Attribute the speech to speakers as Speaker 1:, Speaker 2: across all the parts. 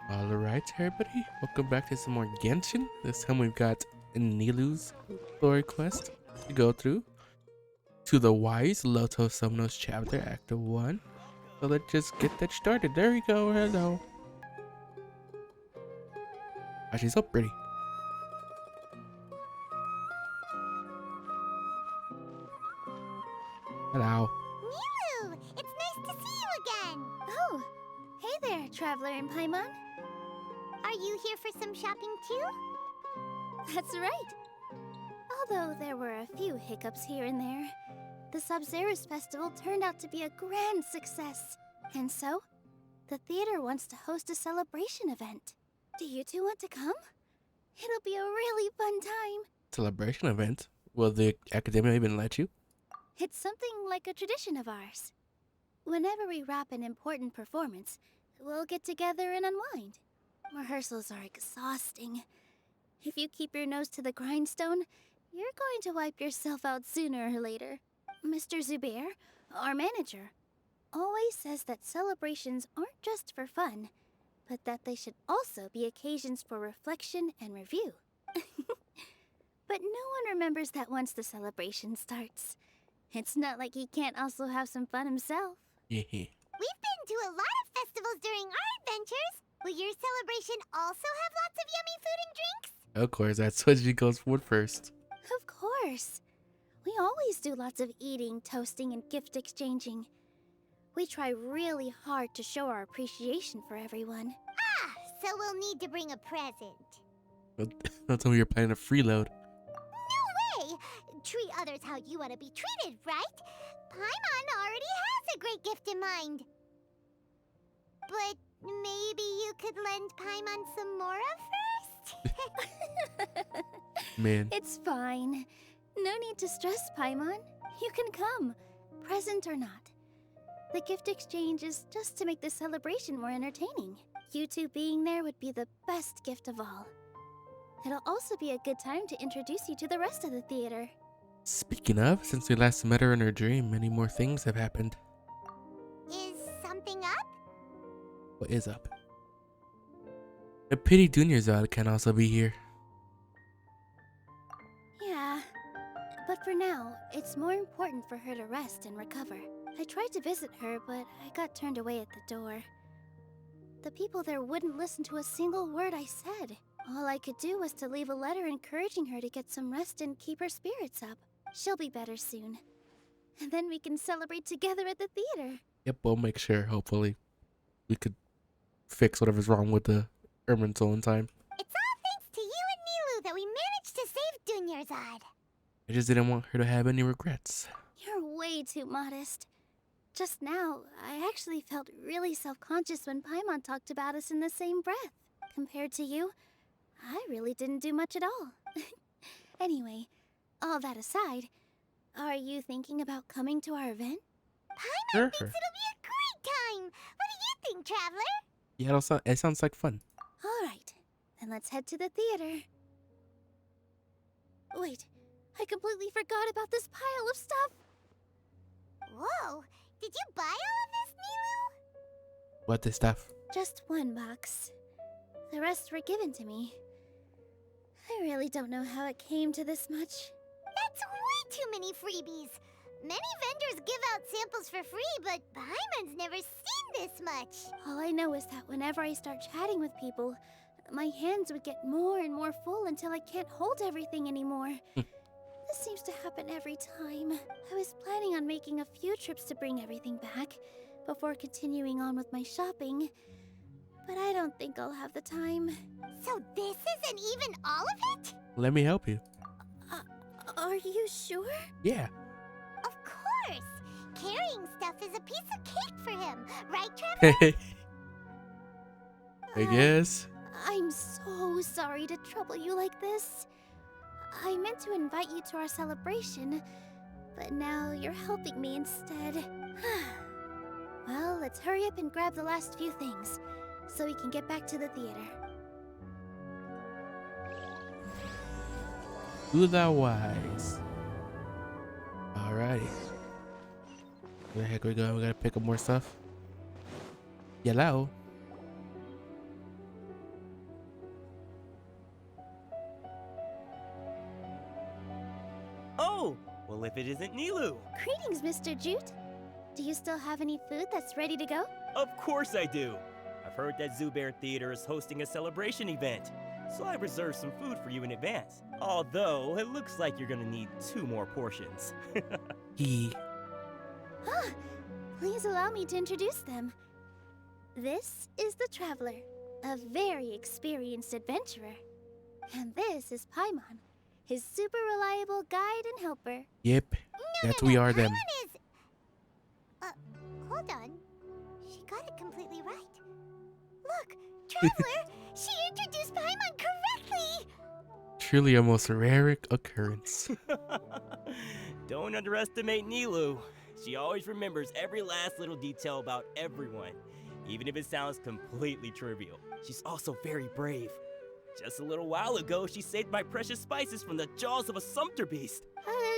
Speaker 1: Alright, everybody, welcome back to some more Genshin. This time we've got Nilu's story quest to go through to the Wise Lotos Somno's chapter, Act 1. So let's just get that started. There we go, hello. Oh, she's so pretty. Hello.
Speaker 2: Nilu! It's nice to see you again! Oh, hey there, Traveler and Paimon. Are you here for some shopping too? That's right. Although there were a few hiccups here and there, the Sub-Zerus Festival turned out to be a grand success. And so, the theater wants to host a celebration event. Do you two want to come? It'll be a really fun time.
Speaker 1: Celebration event? Will the academia even let you?
Speaker 2: It's something like a tradition of ours. Whenever we wrap an important performance, we'll get together and unwind. Rehearsals are exhausting. If you keep your nose to the grindstone, you're going to wipe yourself out sooner or later. Mr. Zubair, our manager, always says that celebrations aren't just for fun, but that they should also be occasions for reflection and review. But no one remembers that once the celebration starts. It's not like he can't also have some fun himself.
Speaker 1: Yeah.
Speaker 2: We've been to a lot of festivals during our adventures. Will your celebration also have lots of yummy food and drinks?
Speaker 1: Of course, that's what she goes for first.
Speaker 2: Of course. We always do lots of eating, toasting, and gift exchanging. We try really hard to show our appreciation for everyone. Ah, so we'll need to bring a present.
Speaker 1: Don't tell me you're planning a freeload.
Speaker 2: No way! Treat others how you want to be treated, right? Paimon already has a great gift in mind. But maybe you could lend Paimon some Mora first?
Speaker 1: Man.
Speaker 2: It's fine. No need to stress, Paimon. You can come, present or not. The gift exchange is just to make the celebration more entertaining. You two being there would be the best gift of all. It'll also be a good time to introduce you to the rest of the theater.
Speaker 1: Speaking of, since we last met her in her dream, many more things have happened.
Speaker 2: Is something up?
Speaker 1: What is up? A pity Dunyarzad can also be here.
Speaker 2: Yeah, but for now, it's more important for her to rest and recover. I tried to visit her, but I got turned away at the door. The people there wouldn't listen to a single word I said. All I could do was to leave a letter encouraging her to get some rest and keep her spirits up. She'll be better soon. And then we can celebrate together at the theater.
Speaker 1: Yep, we'll make sure, hopefully, we could fix whatever's wrong with the Erminsoul in time.
Speaker 2: It's all thanks to you and Nilu that we managed to save Dunyarzad.
Speaker 1: I just didn't want her to have any regrets.
Speaker 2: You're way too modest. Just now, I actually felt really self-conscious when Paimon talked about us in the same breath. Compared to you, I really didn't do much at all. Anyway, all that aside, are you thinking about coming to our event? Paimon
Speaker 1: Sure.
Speaker 2: thinks it'll be a great time! What do you think, Traveler?
Speaker 1: Yeah, it sounds like fun.
Speaker 2: Alright, then let's head to the theater. Wait, I completely forgot about this pile of stuff! Whoa, did you buy all of this, Nilu?
Speaker 1: What this stuff?
Speaker 2: Just one box. The rest were given to me. I really don't know how it came to this much. That's way too many freebies! Many vendors give out samples for free, but Paimon's never seen this much! All I know is that whenever I start chatting with people, my hands would get more and more full until I can't hold everything anymore. This seems to happen every time. I was planning on making a few trips to bring everything back before continuing on with my shopping, but I don't think I'll have the time. So this isn't even all of it?
Speaker 1: Let me help you.
Speaker 2: Are you sure?
Speaker 1: Yeah.
Speaker 2: Of course! Carrying stuff is a piece of cake for him, right, Traveler?
Speaker 1: I guess.
Speaker 2: I'm so sorry to trouble you like this. I meant to invite you to our celebration, but now you're helping me instead. Well, let's hurry up and grab the last few things, so we can get back to the theater.
Speaker 1: To the Wise. Alrighty. Where the heck we going? We gotta pick up more stuff. Yellow.
Speaker 3: Well, if it isn't Nilu.
Speaker 2: Greetings, Mr. Jute. Do you still have any food that's ready to go?
Speaker 3: Of course I do. I've heard that Zubair Theater is hosting a celebration event, so I reserved some food for you in advance. Although, it looks like you're gonna need 2 more portions.
Speaker 1: He.
Speaker 2: Ah, please allow me to introduce them. This is the Traveler, a very experienced adventurer. And this is Paimon, his super reliable guide and helper.
Speaker 1: Yep. That's we are them.
Speaker 2: Paimon is... hold on. She got it completely right. Look, Traveler, she introduced Paimon correctly!
Speaker 1: Truly a most rare occurrence.
Speaker 3: Don't underestimate Nilu. She always remembers every last little detail about everyone, even if it sounds completely trivial. She's also very brave. Just a little while ago, she saved my precious spices from the jaws of a sumpter beast.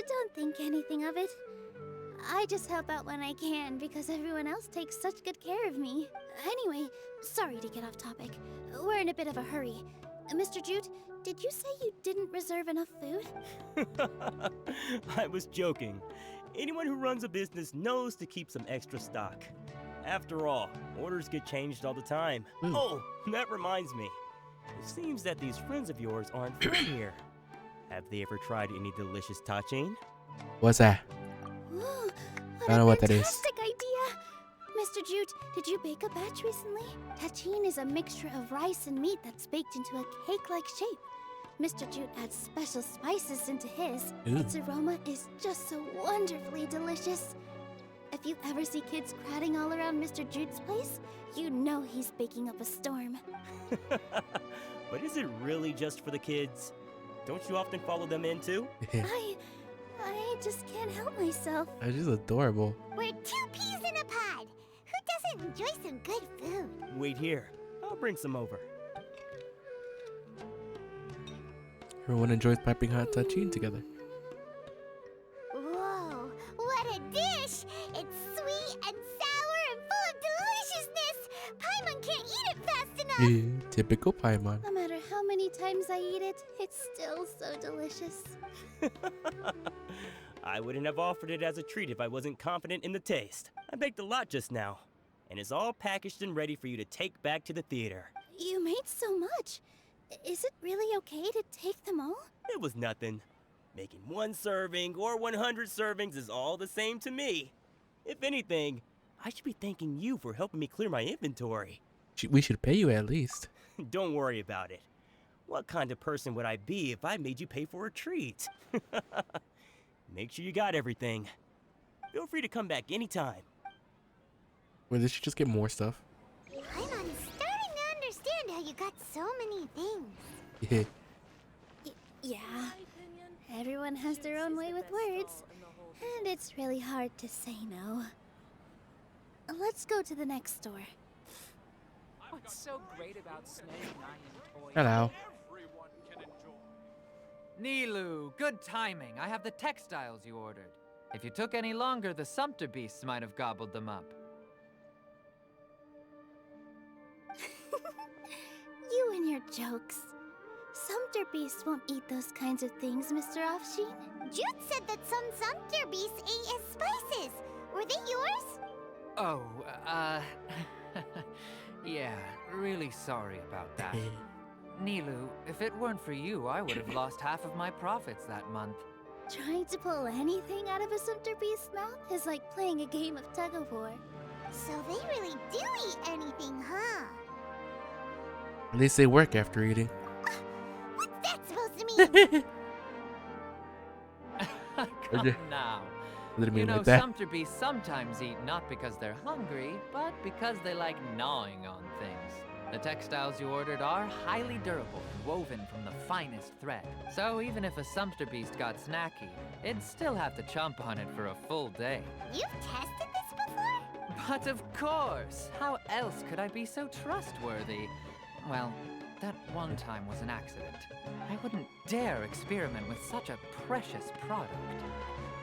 Speaker 2: Don't think anything of it. I just help out when I can because everyone else takes such good care of me. Anyway, sorry to get off topic. We're in a bit of a hurry. Mr. Jute, did you say you didn't reserve enough food?
Speaker 3: I was joking. Anyone who runs a business knows to keep some extra stock. After all, orders get changed all the time. Oh, that reminds me. It seems that these friends of yours aren't from here. Have they ever tried any delicious tachin?
Speaker 1: What's that?
Speaker 2: Whoa,
Speaker 1: I don't know what that is.
Speaker 2: Fantastic idea! Mr. Jute, did you bake a batch recently? Tachin is a mixture of rice and meat that's baked into a cake-like shape. Mr. Jute adds special spices into his.
Speaker 1: Ooh.
Speaker 2: Its aroma is just so wonderfully delicious. If you ever see kids crowding all around Mr. Jute's place, you know he's baking up a storm.
Speaker 3: But is it really just for the kids? Don't you often follow them in too?
Speaker 2: I just can't help myself.
Speaker 1: That's just adorable.
Speaker 2: We're 2 peas in a pod. Who doesn't enjoy some good food?
Speaker 3: Wait here. I'll bring some over.
Speaker 1: Everyone enjoys piping hot tachin together.
Speaker 2: Whoa, what a dish! It's sweet and sour and full of deliciousness! Paimon can't eat it fast enough!
Speaker 1: Typical Paimon.
Speaker 2: No matter how many times I eat it, it's still so delicious.
Speaker 3: I wouldn't have offered it as a treat if I wasn't confident in the taste. I baked a lot just now, and it's all packaged and ready for you to take back to the theater.
Speaker 2: You made so much. Is it really okay to take them all?
Speaker 3: It was nothing. Making 1 serving or 100 servings is all the same to me. If anything, I should be thanking you for helping me clear my inventory.
Speaker 1: We should pay you at least.
Speaker 3: Don't worry about it. What kind of person would I be if I made you pay for a treat? Make sure you got everything. Feel free to come back anytime.
Speaker 1: Wait, did she just get more stuff?
Speaker 2: I'm starting to understand how you got so many things.
Speaker 1: Yeah.
Speaker 2: Yeah, everyone has their own way with words, and it's really hard to say no. Let's go to the next store.
Speaker 4: What's so great about Snake Toys?
Speaker 1: Hello.
Speaker 4: Nilu, good timing. I have the textiles you ordered. If you took any longer, the sumpter beasts might have gobbled them up.
Speaker 2: You and your jokes. Sumpter beasts won't eat those kinds of things, Mr. Offsheen. Jude said that some sumpter beasts ate his spices. Were they yours?
Speaker 4: Oh, yeah, really sorry about that. Nilu, if it weren't for you, I would have lost half of my profits that month.
Speaker 2: Trying to pull anything out of a sumpter beast's mouth is like playing a game of tug-of-war. So they really do eat anything, huh?
Speaker 1: At least they work after eating.
Speaker 2: What's that supposed to mean?
Speaker 4: Come now.
Speaker 1: Didn't
Speaker 4: You
Speaker 1: mean
Speaker 4: know,
Speaker 1: like that.
Speaker 4: sumpter beasts sometimes eat not because they're hungry, but because they like gnawing on things. The textiles you ordered are highly durable and woven from the finest thread. So even if a sumpter beast got snacky, it'd still have to chomp on it for a full day.
Speaker 2: You've tested this before?
Speaker 4: But of course! How else could I be so trustworthy? Well, that one time was an accident. I wouldn't dare experiment with such a precious product.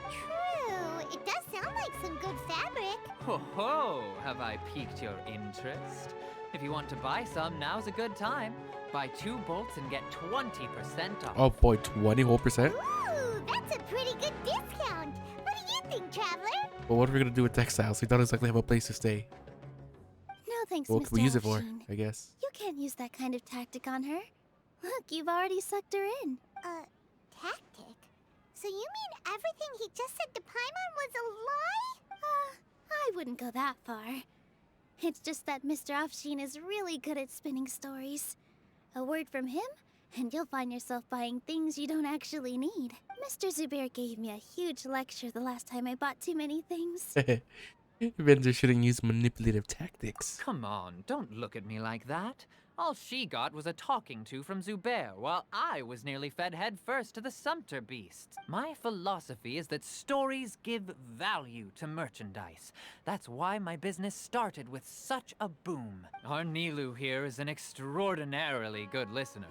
Speaker 2: True. It does sound like some good fabric.
Speaker 4: Ho ho! Have I piqued your interest? If you want to buy some, now's a good time. Buy 2 bolts and get 20% off.
Speaker 1: Oh boy, 20 whole percent.
Speaker 2: Ooh, that's a pretty good discount. What do you think, Traveler?
Speaker 1: But what are we gonna do with textiles? We don't exactly have a place to stay.
Speaker 2: No thanks,
Speaker 1: What
Speaker 2: Mr.
Speaker 1: can we use it for?
Speaker 2: Elfsheen.
Speaker 1: I guess.
Speaker 2: You can't use that kind of tactic on her. Look, you've already sucked her in. Tactic? So you mean everything he just said to Paimon was a lie? I wouldn't go that far. It's just that Mr. Elfsheen is really good at spinning stories. A word from him, and you'll find yourself buying things you don't actually need. Mr. Zubair gave me a huge lecture the last time I bought too many things.
Speaker 1: Vendors shouldn't use manipulative tactics.
Speaker 4: Come on, don't look at me like that. All she got was a talking to from Zubair, while I was nearly fed head first to the Sumpter beasts. My philosophy is that stories give value to merchandise. That's why my business started with such a boom. Our Nilu here is an extraordinarily good listener.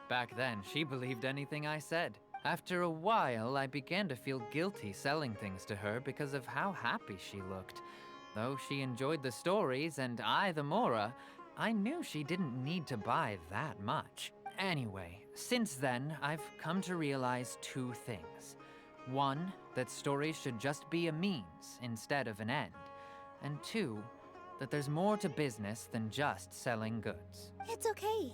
Speaker 4: Back then, she believed anything I said. After a while, I began to feel guilty selling things to her because of how happy she looked. Though she enjoyed the stories and I the Mora, I knew she didn't need to buy that much. Anyway, since then, I've come to realize 2 things. 1, that stories should just be a means instead of an end. And 2, that there's more to business than just selling goods.
Speaker 2: It's okay.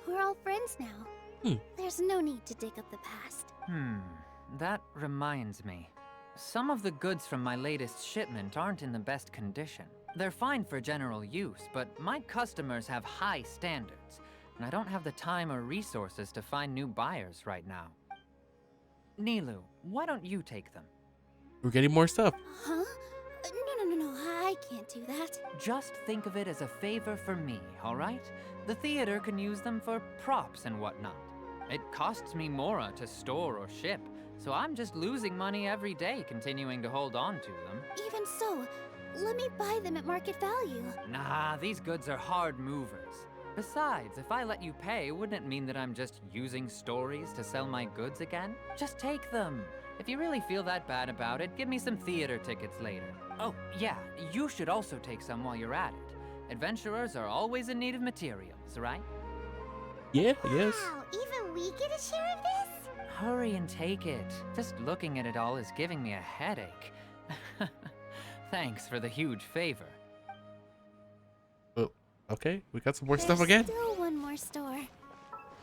Speaker 2: We're all friends now. There's no need to dig up the past.
Speaker 4: That reminds me. Some of the goods from my latest shipment aren't in the best condition. They're fine for general use, but my customers have high standards, and I don't have the time or resources to find new buyers right now. Nilu, why don't you take them?
Speaker 1: We're getting more stuff.
Speaker 2: Huh? No, I can't do that.
Speaker 4: Just think of it as a favor for me, all right? The theater can use them for props and whatnot. It costs me Mora to store or ship, so I'm just losing money every day continuing to hold on to them.
Speaker 2: Even so, let me buy them at market value.
Speaker 4: Nah, these goods are hard movers. Besides, if I let you pay, wouldn't it mean that I'm just using stories to sell my goods again? Just take them. If you really feel that bad about it, give me some theater tickets later. Oh, yeah, you should also take some while you're at it. Adventurers are always in need of materials, right?
Speaker 1: Yeah, I guess.
Speaker 2: Wow, even we get a share of this?
Speaker 4: Hurry and take it. Just looking at it all is giving me a headache. Thanks for the huge favor.
Speaker 1: Oh, okay. We got some more stuff
Speaker 2: There's
Speaker 1: again.
Speaker 2: Still one more store.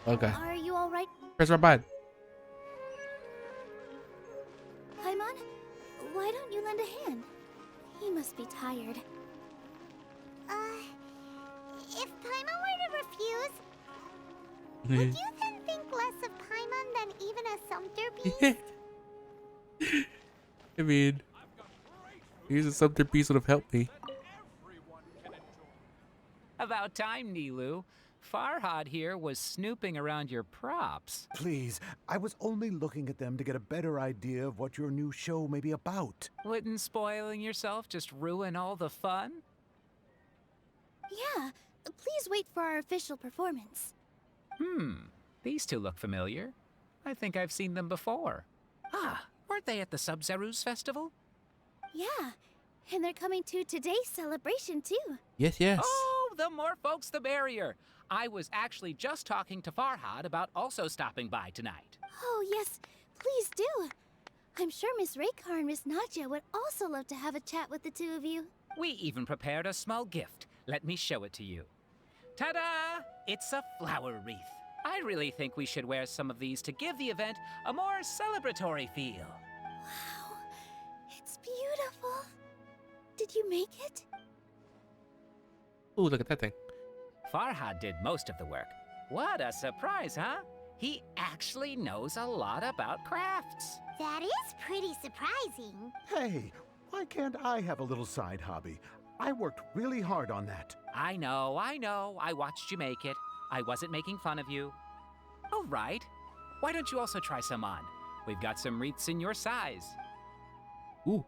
Speaker 1: Okay.
Speaker 2: Are you all right,
Speaker 1: Press right button.
Speaker 2: Paimon? Why don't you lend a hand? He must be tired. If Paimon were to refuse, would you then think less of Paimon than even a Sumpter beast?
Speaker 1: I mean, using something piece would have helped me.
Speaker 5: About time, Nilu. Farhad here was snooping around your props.
Speaker 6: Please, I was only looking at them to get a better idea of what your new show may be about.
Speaker 5: Wouldn't spoiling yourself just ruin all the fun?
Speaker 2: Yeah, please wait for our official performance.
Speaker 5: These 2 look familiar. I think I've seen them before. Ah, weren't they at the Sub-Zerus festival?
Speaker 2: Yeah, and they're coming to today's celebration too.
Speaker 1: Yes, yes.
Speaker 5: Oh, the more folks the merrier. I was actually just talking to Farhad about also stopping by tonight.
Speaker 2: Oh yes, please do. I'm sure Miss Raykar and Miss Nadja would also love to have a chat with the 2 of you.
Speaker 5: We even prepared a small gift. Let me show it to you. Ta-da! It's a flower wreath. I really think we should wear some of these to give the event a more celebratory feel.
Speaker 2: Wow, it's beautiful. Did you make it?
Speaker 1: Ooh, look at that thing.
Speaker 5: Farhad did most of the work. What a surprise, huh? He actually knows a lot about crafts.
Speaker 2: That is pretty surprising.
Speaker 6: Hey, why can't I have a little side hobby? I worked really hard on that.
Speaker 5: I know. I watched you make it. I wasn't making fun of you. All right. Why don't you also try some on? We've got some wreaths in your size.
Speaker 1: Ooh.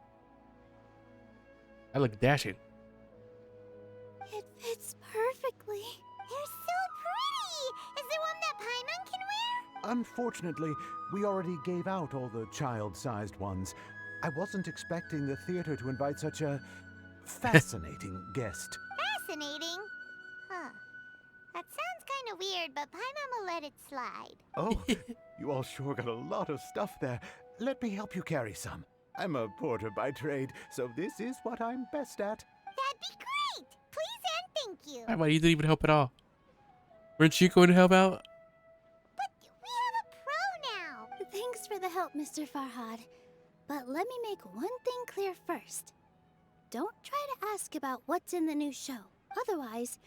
Speaker 1: I look dashing.
Speaker 2: It fits perfectly. They're so pretty! Is there one that Paimon can wear?
Speaker 6: Unfortunately, we already gave out all the child-sized ones. I wasn't expecting the theater to invite such a fascinating guest.
Speaker 2: Fascinating. Huh. That sounds kind of weird, but Paimon will let it slide.
Speaker 6: Oh, you all sure got a lot of stuff there. Let me help you carry some. I'm a porter by trade, so this is what I'm best at.
Speaker 2: That'd be great! Please and thank you.
Speaker 1: Why you didn't even help at all? Weren't you going to help out?
Speaker 2: But we have a pro now. Thanks for the help, Mr. Farhad. But let me make one thing clear first. Don't try to ask about what's in the new show. Otherwise,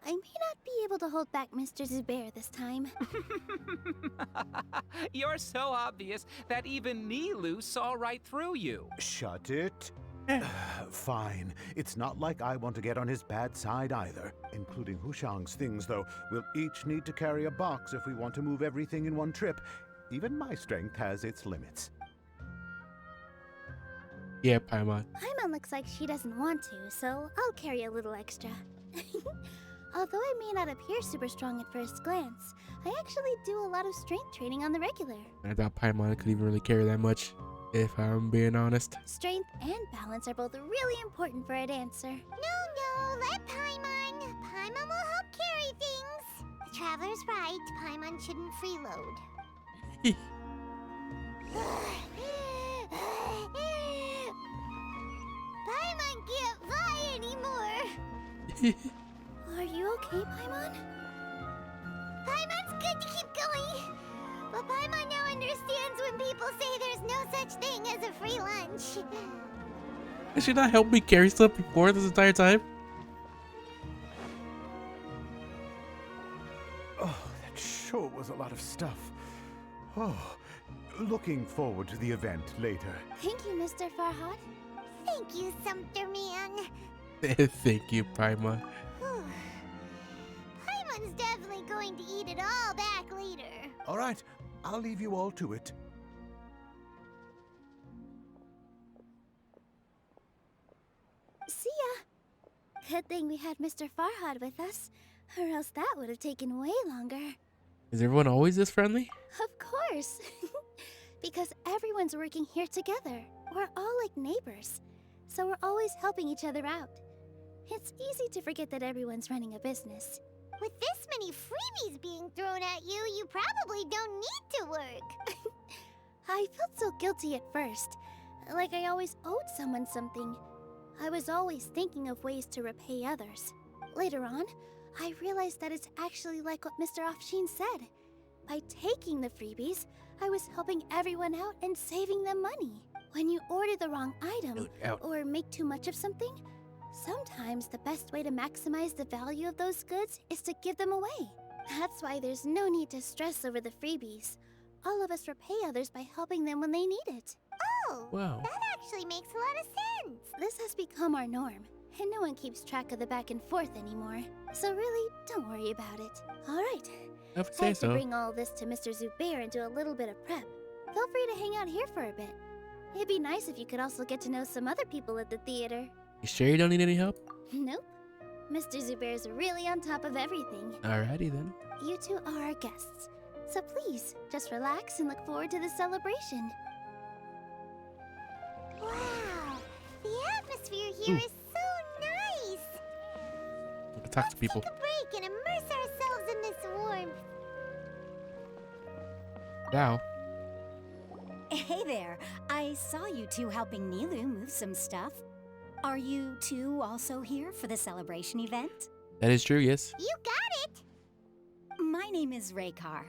Speaker 2: I may not be able to hold back Mr. Zubair this time.
Speaker 5: You're so obvious that even Nilu saw right through you.
Speaker 6: Shut it. Fine. It's not like I want to get on his bad side either. Including Hushang's things, though. We'll each need to carry a box if we want to move everything in one trip. Even my strength has its limits.
Speaker 1: Yeah, Paimon.
Speaker 2: Paimon looks like she doesn't want to, so I'll carry a little extra. Although I may not appear super strong at first glance, I actually do a lot of strength training on the regular.
Speaker 1: I doubt Paimon could even really carry that much, if I'm being honest.
Speaker 2: Strength and balance are both really important for a dancer. No, let Paimon. Paimon will help carry things. The Traveler's right. Paimon shouldn't freeload. Paimon can't fly anymore. Are you okay, Paimon? Paimon's good to keep going. But Paimon now understands when people say there's no such thing as a free lunch.
Speaker 1: Has she not helped me carry stuff before this entire time?
Speaker 6: Oh, that sure was a lot of stuff. Oh, looking forward to the event later.
Speaker 2: Thank you, Mr. Farhad. Thank you, Sumpter Man.
Speaker 1: Thank you, Paimon.
Speaker 2: Paimon's definitely going to eat it all back later.
Speaker 6: All right, I'll leave you all to it.
Speaker 2: See ya. Good thing we had Mr. Farhad with us, or else that would have taken way longer.
Speaker 1: Is everyone always this friendly?
Speaker 2: Of course. Because everyone's working here together. We're all like neighbors. So we're always helping each other out. It's easy to forget that everyone's running a business. With this many freebies being thrown at you, you probably don't need to work. I felt so guilty at first. Like I always owed someone something. I was always thinking of ways to repay others. Later on, I realized that it's actually like what Mr. Afshin said. By taking the freebies, I was helping everyone out and saving them money. When you order the wrong item or make too much of something, sometimes the best way to maximize the value of those goods is to give them away. That's why there's no need to stress over the freebies. All of us repay others by helping them when they need it. Oh,
Speaker 1: Wow.
Speaker 2: that actually makes a lot of sense. This has become our norm, and no one keeps track of the back and forth anymore. So really, don't worry about it. All right.
Speaker 1: I would
Speaker 2: I
Speaker 1: say
Speaker 2: have to
Speaker 1: so.
Speaker 2: bring all this to Mr. Zubair and do a little bit of prep. Feel free to hang out here for a bit. It'd be nice if you could also get to know some other people at the theater.
Speaker 1: You sure you don't need any help?
Speaker 2: Nope. Mr. Zubair's really on top of everything.
Speaker 1: Alrighty then.
Speaker 2: You two are our guests. So please, just relax and look forward to the celebration. Wow! The atmosphere here
Speaker 1: Ooh.
Speaker 2: is so nice!
Speaker 1: I can talk to people.
Speaker 2: Take a break and immerse ourselves in this warmth.
Speaker 1: Wow.
Speaker 7: Hey there. I saw you two helping Nilu move some stuff. Are you two also here for the celebration event?
Speaker 1: That is true, yes.
Speaker 2: You got it!
Speaker 7: My name is Raykar.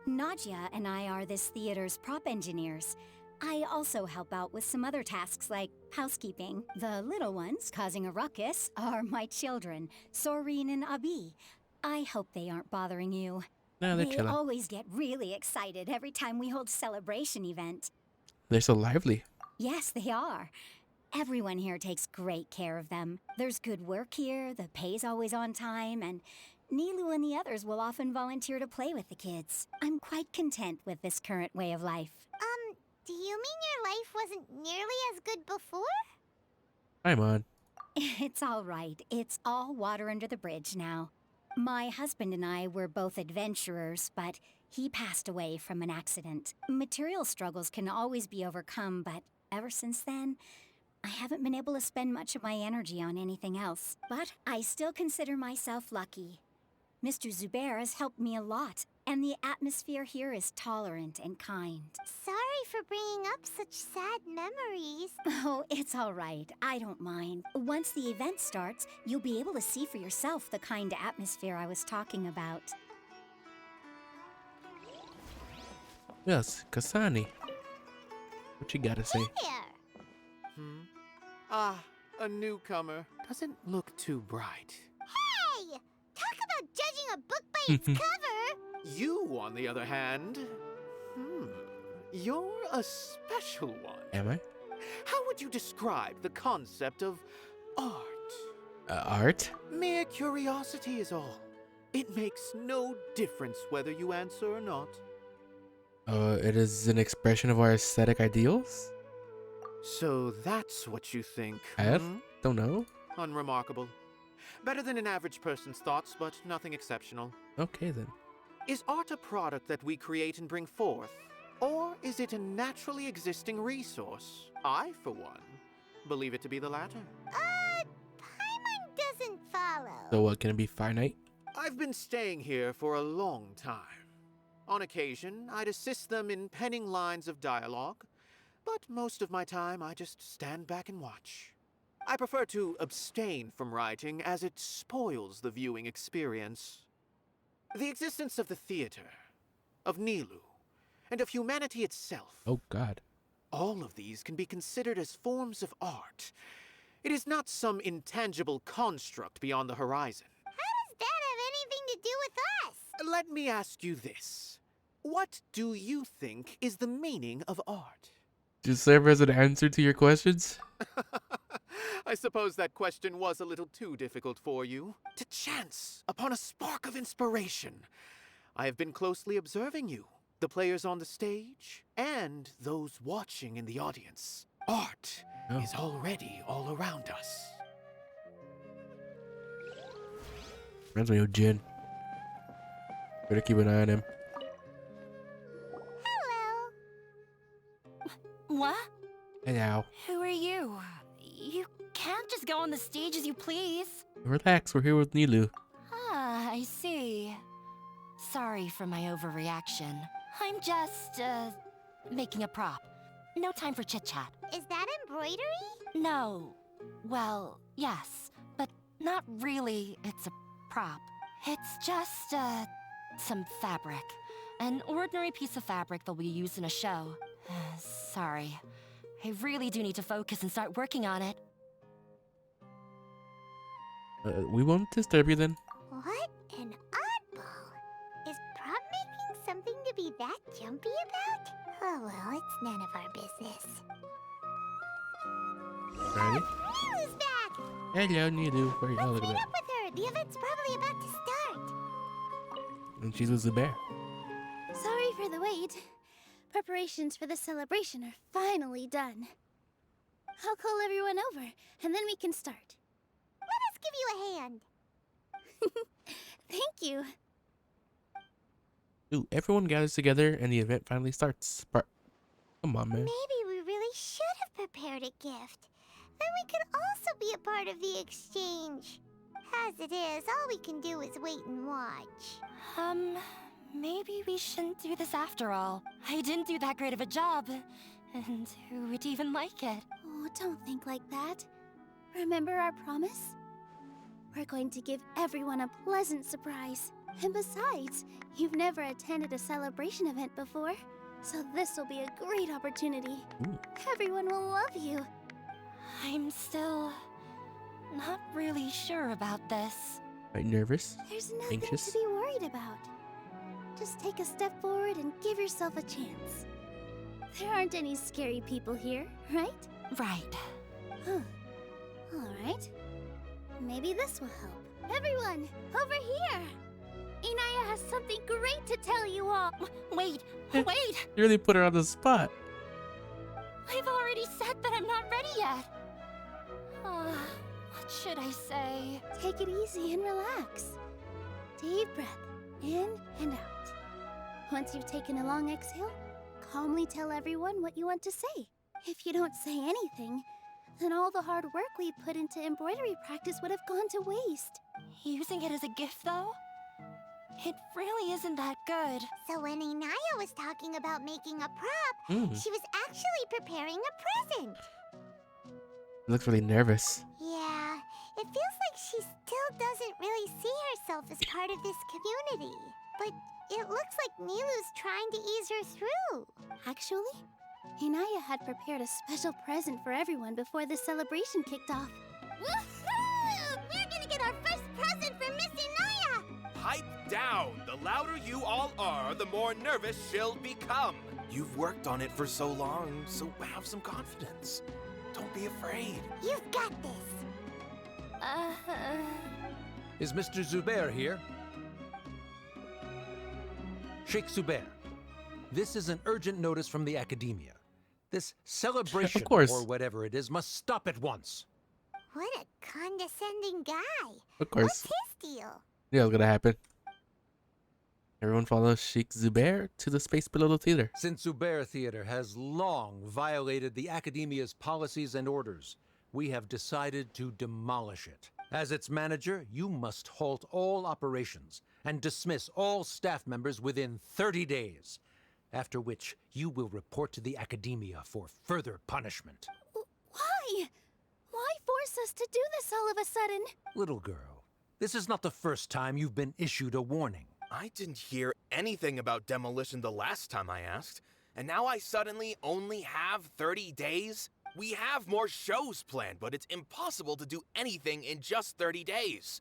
Speaker 7: Nadia and I are this theater's prop engineers. I also help out with some other tasks like housekeeping. The little ones causing a ruckus are my children, Soreen and Abi. I hope they aren't bothering you.
Speaker 1: No, they're
Speaker 7: They
Speaker 1: chilling.
Speaker 7: always get really excited every time we hold celebration event.
Speaker 1: They're so lively.
Speaker 7: Yes, they are. Everyone here takes great care of them. There's good work here, the pay's always on time, and Nilu and the others will often volunteer to play with the kids. I'm quite content with this current way of life.
Speaker 2: Do you mean your life wasn't nearly as good before?
Speaker 1: Paimon.
Speaker 7: It's all right. It's all water under the bridge now. My husband and I were both adventurers, but he passed away from an accident. Material struggles can always be overcome, but ever since then, I haven't been able to spend much of my energy on anything else, but I still consider myself lucky. Mr. Zubair has helped me a lot, and the atmosphere here is tolerant and kind.
Speaker 2: Sorry for bringing up such sad memories.
Speaker 7: Oh, it's all right. I don't mind. Once the event starts, you'll be able to see for yourself the kind of atmosphere I was talking about.
Speaker 1: Yes, Kasani. What you gotta say?
Speaker 2: There.
Speaker 8: A newcomer. Doesn't look too bright.
Speaker 2: Hey! Talk about judging a book by its cover!
Speaker 8: You, on the other hand, you're a special one.
Speaker 1: Am I?
Speaker 8: How would you describe the concept of art?
Speaker 1: Art?
Speaker 8: Mere curiosity is all. It makes no difference whether you answer or not.
Speaker 1: It is an expression of our aesthetic ideals?
Speaker 8: So that's what you think.
Speaker 1: I don't know.
Speaker 8: Unremarkable. Better than an average person's thoughts, but nothing exceptional.
Speaker 1: Okay then.
Speaker 8: Is art a product that we create and bring forth? Or is it a naturally existing resource? I, for one, believe it to be the latter.
Speaker 2: Paimon doesn't follow.
Speaker 1: So what, can it be finite?
Speaker 8: I've been staying here for a long time. On occasion, I'd assist them in penning lines of dialogue, but most of my time I just stand back and watch. I prefer to abstain from writing as it spoils the viewing experience. The existence of the theater, of Nilu, and of humanity itself.
Speaker 1: Oh god.
Speaker 8: All of these can be considered as forms of art. It is not some intangible construct beyond the horizon.
Speaker 2: How does that have anything to do with us?
Speaker 8: Let me ask you this. What do you think is the meaning of art?
Speaker 1: Does it serve as an answer to your questions?
Speaker 8: I suppose that question was a little too difficult for you. To chance upon a spark of inspiration. I have been closely observing you, the players on the stage, and those watching in the audience. Art is already all around us.
Speaker 1: Reminds me of Jin. Better keep an eye on him.
Speaker 2: Hello.
Speaker 9: What?
Speaker 1: Hello.
Speaker 9: Who are you? You can't just go on the stage as you please.
Speaker 1: Relax, we're here with Nilu.
Speaker 9: Ah, I see. Sorry for my overreaction. I'm just, making a prop. No time for chit-chat.
Speaker 2: Is that embroidery?
Speaker 9: No. Well, yes, but not really. It's a prop. It's just, some fabric. An ordinary piece of fabric that we use in a show. Sorry. I really do need to focus and start working on it.
Speaker 1: We won't disturb you then.
Speaker 2: What an oddball. Is prop making something to be that jumpy about? Oh well, it's none of our business.
Speaker 1: Ready?
Speaker 2: Nilu's back!
Speaker 1: Hello, Nilu. Where are you? Oh, look
Speaker 2: Let's
Speaker 1: at
Speaker 2: meet
Speaker 1: that.
Speaker 2: up with her. The event's probably about to start.
Speaker 1: And she's with the bear.
Speaker 2: Sorry for the wait. Preparations for the celebration are finally done. I'll call everyone over, and then we can start. Let us give you a hand. Thank you.
Speaker 1: Ooh, everyone gathers together and the event finally starts. Come on, man.
Speaker 2: Maybe we really should have prepared a gift. Then we could also be a part of the exchange. As it is, all we can do is wait and watch.
Speaker 9: Maybe we shouldn't do this after all. I didn't do that great of a job. And who would even like it?
Speaker 2: Oh, don't think like that. Remember our promise? We're going to give everyone a pleasant surprise. And besides, you've never attended a celebration event before, so this will be a great opportunity.
Speaker 1: Ooh.
Speaker 2: Everyone will love you.
Speaker 9: I'm still not really sure about this.
Speaker 1: Right, nervous?
Speaker 2: There's nothing
Speaker 1: Anxious?
Speaker 2: to be worried about. Just take a step forward and give yourself a chance. There aren't any scary people here, right?
Speaker 9: Right.
Speaker 2: Huh. All right. Maybe this will help. Everyone, over here! Inaya has something great to tell you all.
Speaker 9: Wait, wait!
Speaker 1: You really put her on the spot.
Speaker 9: I've already said that I'm not ready yet. What should I say?
Speaker 2: Take it easy and relax. Deep breath in and out. Once you've taken a long exhale, calmly tell everyone what you want to say. If you don't say anything, then all the hard work we put into embroidery practice would have gone to waste.
Speaker 9: Using it as a gift, though? It really isn't that good.
Speaker 2: So when Inaya was talking about making a prop, she was actually preparing a present.
Speaker 1: Looks really nervous.
Speaker 2: Yeah, it feels like she still doesn't really see herself as part of this community. But it looks like Nilu's trying to ease her through. Actually, Inaya had prepared a special present for everyone before the celebration kicked off. Woohoo! We're gonna get our first present from Miss Inaya!
Speaker 10: Pipe down! The louder you all are, the more nervous she'll become. You've worked on it for so long, so have some confidence. Don't be afraid.
Speaker 2: You've got this.
Speaker 11: Is Mr. Zubair here? Sheikh Zubair, this is an urgent notice from the Academia. This celebration, or whatever it is, must stop at once.
Speaker 2: What a condescending guy.
Speaker 1: Of course.
Speaker 2: What's his deal?
Speaker 1: Yeah, it's gonna happen. Everyone follows Sheikh Zubair to the space below the theater.
Speaker 11: Since Zubair Theater has long violated the Academia's policies and orders, we have decided to demolish it. As its manager, you must halt all operations and dismiss all staff members within 30 days, after which you will report to the Academia for further punishment.
Speaker 2: Why? Why force us to do this all of a sudden?
Speaker 11: Little girl, this is not the first time you've been issued a warning.
Speaker 10: I didn't hear anything about demolition the last time I asked, and now I suddenly only have 30 days? We have more shows planned, but it's impossible to do anything in just 30 days.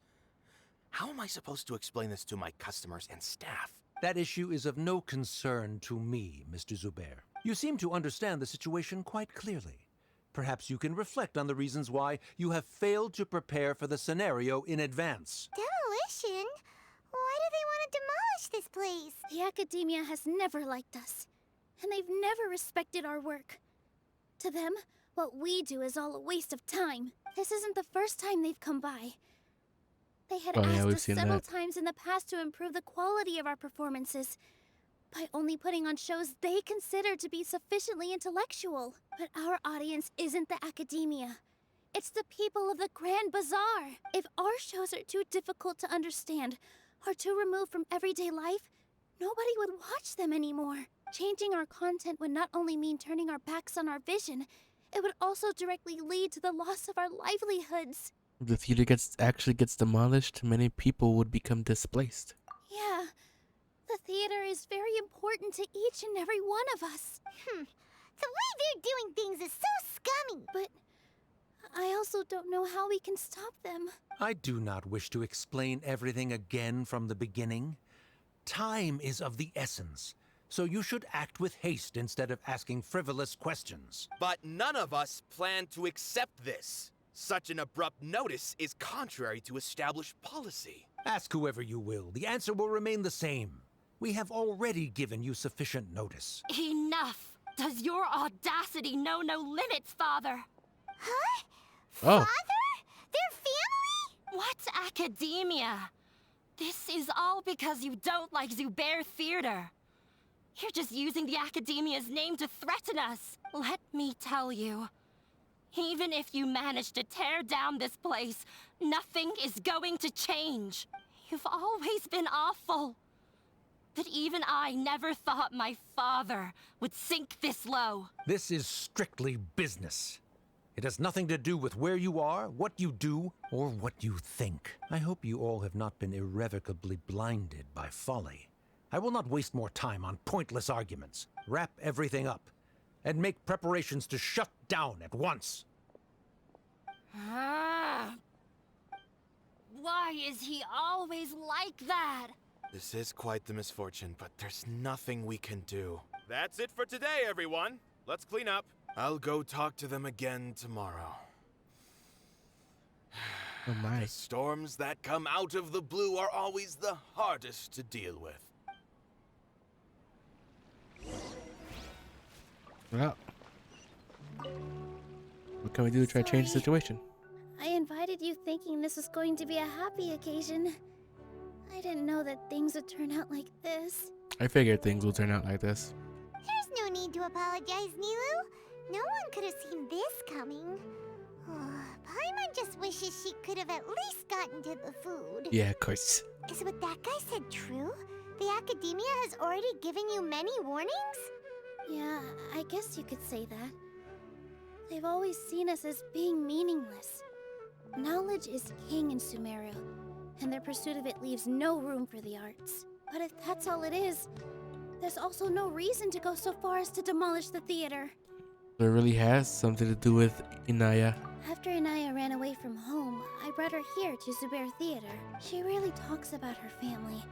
Speaker 10: How am I supposed to explain this to my customers and staff?
Speaker 11: That issue is of no concern to me, Mr. Zubair. You seem to understand the situation quite clearly. Perhaps you can reflect on the reasons why you have failed to prepare for the scenario in advance.
Speaker 2: Demolition? Why do they want to demolish this place? The Academia has never liked us, and they've never respected our work. To them, what we do is all a waste of time. This isn't the first time they've come by. They had asked us several times in the past to improve the quality of our performances by only putting on shows they consider to be sufficiently intellectual. But our audience isn't the Academia. It's the people of the Grand Bazaar. If our shows are too difficult to understand or too removed from everyday life, nobody would watch them anymore. Changing our content would not only mean turning our backs on our vision, it would also directly lead to the loss of our livelihoods.
Speaker 1: If the theater actually gets demolished, many people would become displaced.
Speaker 2: Yeah, the theater is very important to each and every one of us. The way they're doing things is so scummy. But I also don't know how we can stop them.
Speaker 11: I do not wish to explain everything again from the beginning. Time is of the essence, so you should act with haste instead of asking frivolous questions.
Speaker 10: But none of us plan to accept this. Such an abrupt notice is contrary to established policy.
Speaker 11: Ask whoever you will. The answer will remain the same. We have already given you sufficient notice.
Speaker 9: Enough! Does your audacity know no limits, Father?
Speaker 2: Huh?
Speaker 1: Oh.
Speaker 2: Father? Their family?
Speaker 9: What academia? This is all because you don't like Zubair Theater. You're just using the Academia's name to threaten us. Let me tell you, even if you manage to tear down this place, nothing is going to change. You've always been awful. But even I never thought my father would sink this low.
Speaker 11: This is strictly business. It has nothing to do with where you are, what you do, or what you think. I hope you all have not been irrevocably blinded by folly. I will not waste more time on pointless arguments. Wrap everything up, and make preparations to shut down at once.
Speaker 9: Why is he always like that?
Speaker 10: This is quite the misfortune, but there's nothing we can do. That's it for today, everyone. Let's clean up. I'll go talk to them again tomorrow.
Speaker 1: Oh my.
Speaker 10: The storms that come out of the blue are always the hardest to deal with.
Speaker 1: Well, what can we do to try to change the situation?
Speaker 2: I invited you thinking this was going to be a happy occasion. I didn't know that things would turn out like this.
Speaker 1: I figured things will turn out like this.
Speaker 2: There's no need to apologize, Nilu. No one could have seen this coming. Paimon just wishes she could have at least gotten to the food.
Speaker 1: Yeah, of course.
Speaker 2: Is what that guy said true? The academia has already given you many warnings? Yeah, I guess you could say that. They've always seen us as being meaningless. Knowledge is king in Sumeru, and their pursuit of it leaves no room for the arts. But if that's all it is, there's also no reason to go so far as to demolish the theater.
Speaker 1: So it really has something to do with Inaya.
Speaker 2: After Inaya ran away from home, I brought her here to Zubair Theater. She rarely talks about her family.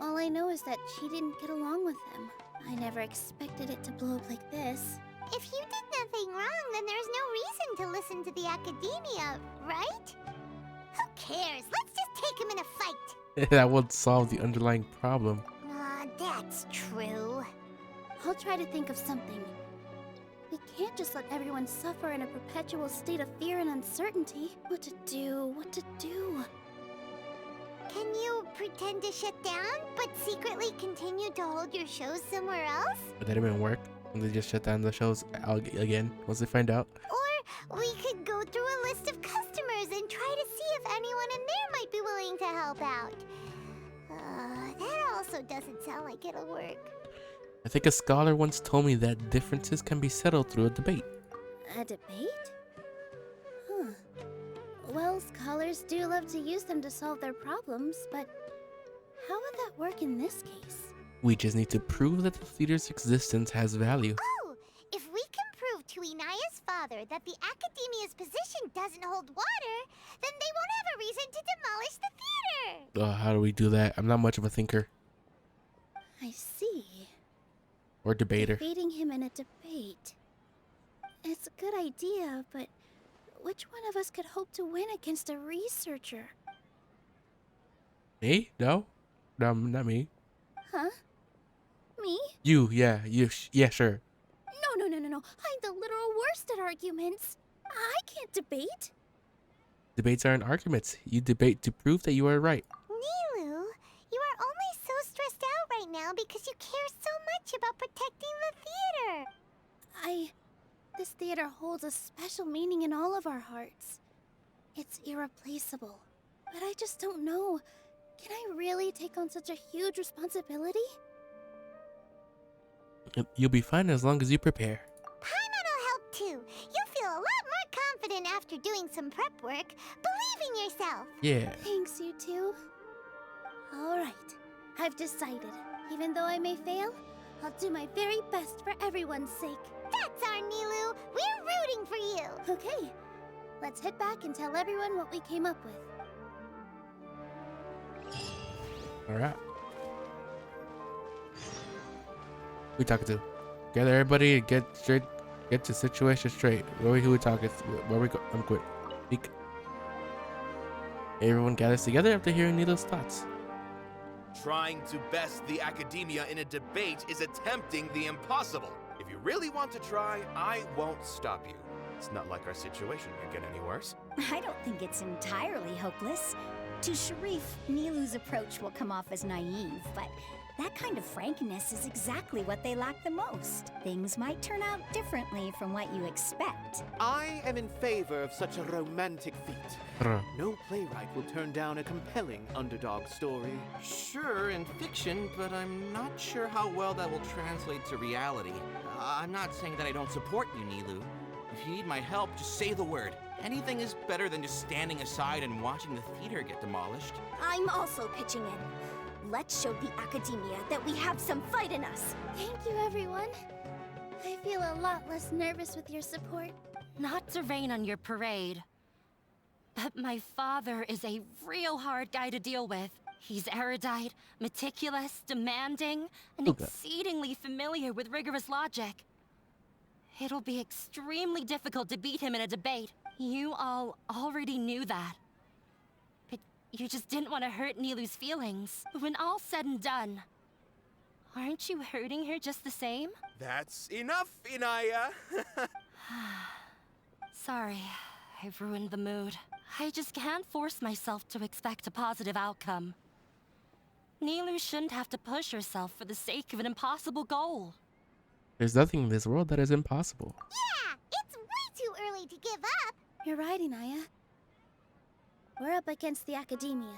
Speaker 2: All I know is that she didn't get along with them. I never expected it to blow up like this. If you did nothing wrong, then there's no reason to listen to the academia, right? Who cares? Let's just take him in a fight.
Speaker 1: That would solve the underlying problem.
Speaker 2: That's true. I'll try to think of something. We can't just let everyone suffer in a perpetual state of fear and uncertainty. What to do? What to do? Can you pretend to shut down, but secretly continue to hold your shows somewhere else?
Speaker 1: But that didn't work. And they just shut down the shows again once they find out.
Speaker 2: Or we could go through a list of customers and try to see if anyone in there might be willing to help out. That also doesn't sound like it'll work.
Speaker 1: I think a scholar once told me that differences can be settled through a debate.
Speaker 2: A debate? Huh. Well, scholars do love to use them to solve their problems, but how would that work in this case?
Speaker 1: We just need to prove that the theater's existence has value.
Speaker 2: Oh! If we can prove to Inaya's father that the academia's position doesn't hold water, then they won't have a reason to demolish the theater!
Speaker 1: How do we do that? I'm not much of a thinker
Speaker 2: I see.
Speaker 1: or debater.
Speaker 2: Defeating him in a debate. It's a good idea, but which one of us could hope to win against a researcher?
Speaker 1: Me? No, not me.
Speaker 2: Huh? Me?
Speaker 1: You? Yeah, you? Yeah, sure.
Speaker 2: No. I'm the literal worst at arguments. I can't debate.
Speaker 1: Debates aren't arguments. You debate to prove that you are right.
Speaker 2: Nilu, you are only so stressed out right now because you care so much about protecting the theater. This theater holds a special meaning in all of our hearts. It's irreplaceable. But I just don't know. Can I really take on such a huge responsibility?
Speaker 1: You'll be fine as long as you prepare.
Speaker 2: Paimon will help too. You'll feel a lot more confident after doing some prep work. Believe in yourself.
Speaker 1: Yeah.
Speaker 2: Thanks, you two. All right. I've decided. Even though I may fail, I'll do my very best for everyone's sake. That's our Nilu. We're rooting for you. Okay. Let's head back and tell everyone what we came up with.
Speaker 1: All right. Who we talking to? Gather everybody and get the situation straight. Who we talking? Where we go? I'm quick. Speak. Everyone gathers together after hearing Nilo's thoughts.
Speaker 10: Trying to best the academia in a debate is attempting the impossible. If you really want to try, I won't stop you. It's not like our situation can get any worse.
Speaker 7: I don't think it's entirely hopeless. To Sharif, Nilu's approach will come off as naive, but that kind of frankness is exactly what they lack the most. Things might turn out differently from what you expect.
Speaker 8: I am in favor of such a romantic feat.
Speaker 1: Bruh.
Speaker 8: No playwright will turn down a compelling underdog story.
Speaker 12: Sure, in fiction, but I'm not sure how well that will translate to reality. I'm not saying that I don't support you, Nilu. If you need my help, just say the word. Anything is better than just standing aside and watching the theater get demolished.
Speaker 2: I'm also pitching in. Let's show the academia that we have some fight in us. Thank you, everyone. I feel a lot less nervous with your support.
Speaker 9: Not to rain on your parade, but my father is a real hard guy to deal with. He's erudite, meticulous, demanding, and
Speaker 1: Okay.
Speaker 9: exceedingly familiar with rigorous logic. It'll be extremely difficult to beat him in a debate. You all already knew that. But you just didn't want to hurt Nilu's feelings. When all's said and done, aren't you hurting her just the same?
Speaker 10: That's enough, Inaya.
Speaker 9: Sorry, I've ruined the mood. I just can't force myself to expect a positive outcome. Nilu shouldn't have to push herself for the sake of an impossible goal.
Speaker 1: There's nothing in this world that is impossible.
Speaker 2: Yeah, it's way too early to give up. You're right, Inaya. We're up against the academia.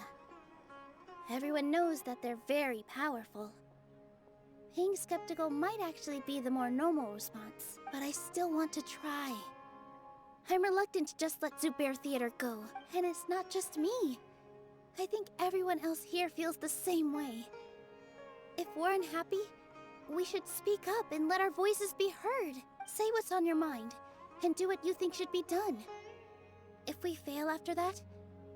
Speaker 2: Everyone knows that they're very powerful. Being skeptical might actually be the more normal response, but I still want to try. I'm reluctant to just let Zubair Theater go, and it's not just me. I think everyone else here feels the same way. If we're unhappy, we should speak up and let our voices be heard. Say what's on your mind, and do what you think should be done. If we fail after that,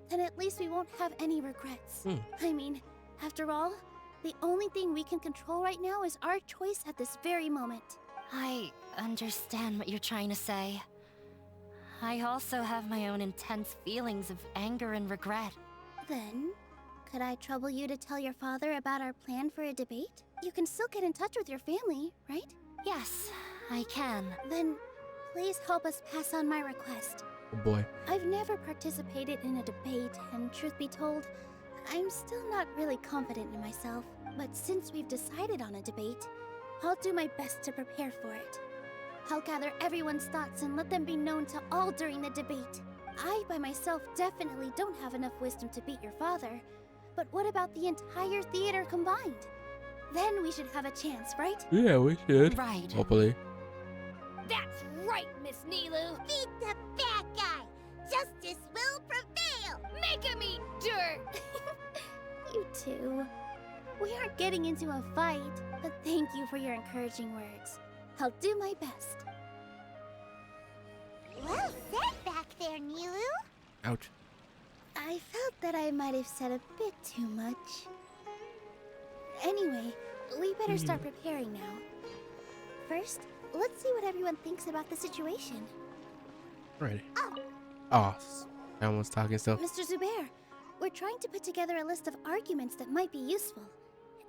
Speaker 2: then at least we won't have any regrets. I mean, after all, the only thing we can control right now is our choice at this very moment.
Speaker 9: I understand what you're trying to say. I also have my own intense feelings of anger and regret.
Speaker 2: Then, could I trouble you to tell your father about our plan for a debate? You can still get in touch with your family, right?
Speaker 9: Yes, I can.
Speaker 2: Then, please help us pass on my request.
Speaker 1: Oh boy.
Speaker 2: I've never participated in a debate, and truth be told, I'm still not really confident in myself. But since we've decided on a debate, I'll do my best to prepare for it. I'll gather everyone's thoughts and let them be known to all during the debate. I, by myself, definitely don't have enough wisdom to beat your father. But what about the entire theater combined? Then we should have a chance, right?
Speaker 1: Yeah, we should.
Speaker 9: Right.
Speaker 1: Hopefully.
Speaker 2: That's right, Miss Nilu. Beat the bad guy. Justice will prevail. Make him eat dirt. You too. We aren't getting into a fight, but thank you for your encouraging words. I'll do my best. Well said back there, Nilu.
Speaker 1: Ouch.
Speaker 2: I felt that I might have said a bit too much. Anyway, we better start preparing now. First, let's see what everyone thinks about the situation.
Speaker 1: Ready. Oh, everyone's talking still.
Speaker 2: Mr. Zubair, we're trying to put together a list of arguments that might be useful.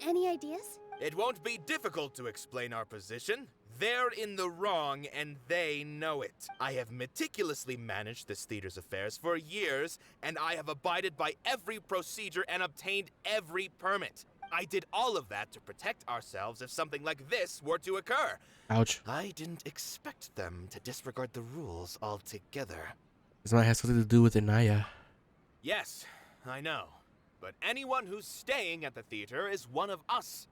Speaker 2: Any ideas?
Speaker 10: It won't be difficult to explain our position. They're in the wrong, and they know it. I have meticulously managed this theater's affairs for years, and I have abided by every procedure and obtained every permit. I did all of that to protect ourselves if something like this were to occur.
Speaker 1: Ouch.
Speaker 10: I didn't expect them to disregard the rules altogether.
Speaker 1: This might have something to do with Inaya.
Speaker 10: Yes, I know. But anyone who's staying at the theater is one of us.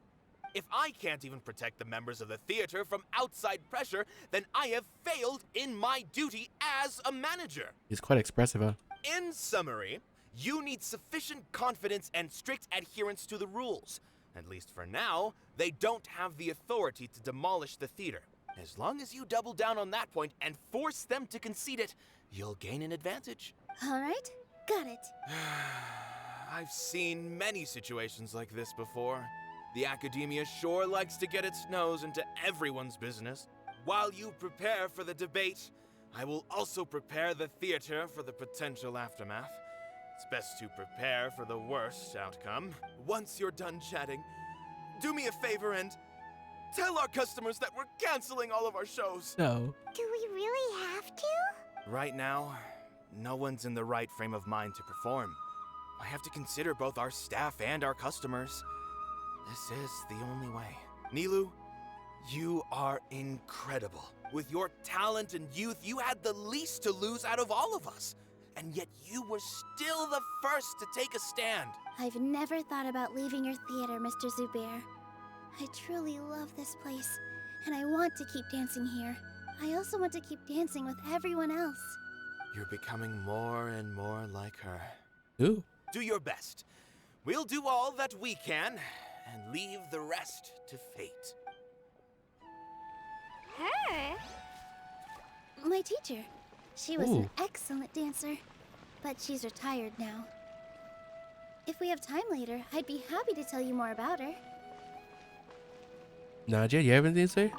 Speaker 10: If I can't even protect the members of the theater from outside pressure, then I have failed in my duty as a manager.
Speaker 1: He's quite expressive, huh?
Speaker 10: In summary, you need sufficient confidence and strict adherence to the rules. At least for now, they don't have the authority to demolish the theater. As long as you double down on that point and force them to concede it, you'll gain an advantage.
Speaker 2: All right, got it.
Speaker 10: I've seen many situations like this before. The academia sure likes to get its nose into everyone's business. While you prepare for the debate, I will also prepare the theater for the potential aftermath. It's best to prepare for the worst outcome. Once you're done chatting, do me a favor and tell our customers that we're canceling all of our shows.
Speaker 1: No.
Speaker 2: Do we really have to?
Speaker 10: Right now, no one's in the right frame of mind to perform. I have to consider both our staff and our customers. This is the only way. Nilu, you are incredible. With your talent and youth, you had the least to lose out of all of us. And yet you were still the first to take a stand.
Speaker 2: I've never thought about leaving your theater, Mr. Zubair. I truly love this place, and I want to keep dancing here. I also want to keep dancing with everyone else.
Speaker 10: You're becoming more and more like her.
Speaker 1: Ooh.
Speaker 10: Do your best. We'll do all that we can, and leave the rest to fate.
Speaker 2: Her? My teacher. She was an excellent dancer, but she's retired now. If we have time later, I'd be happy to tell you more about her.
Speaker 1: Nadia, you have anything to say?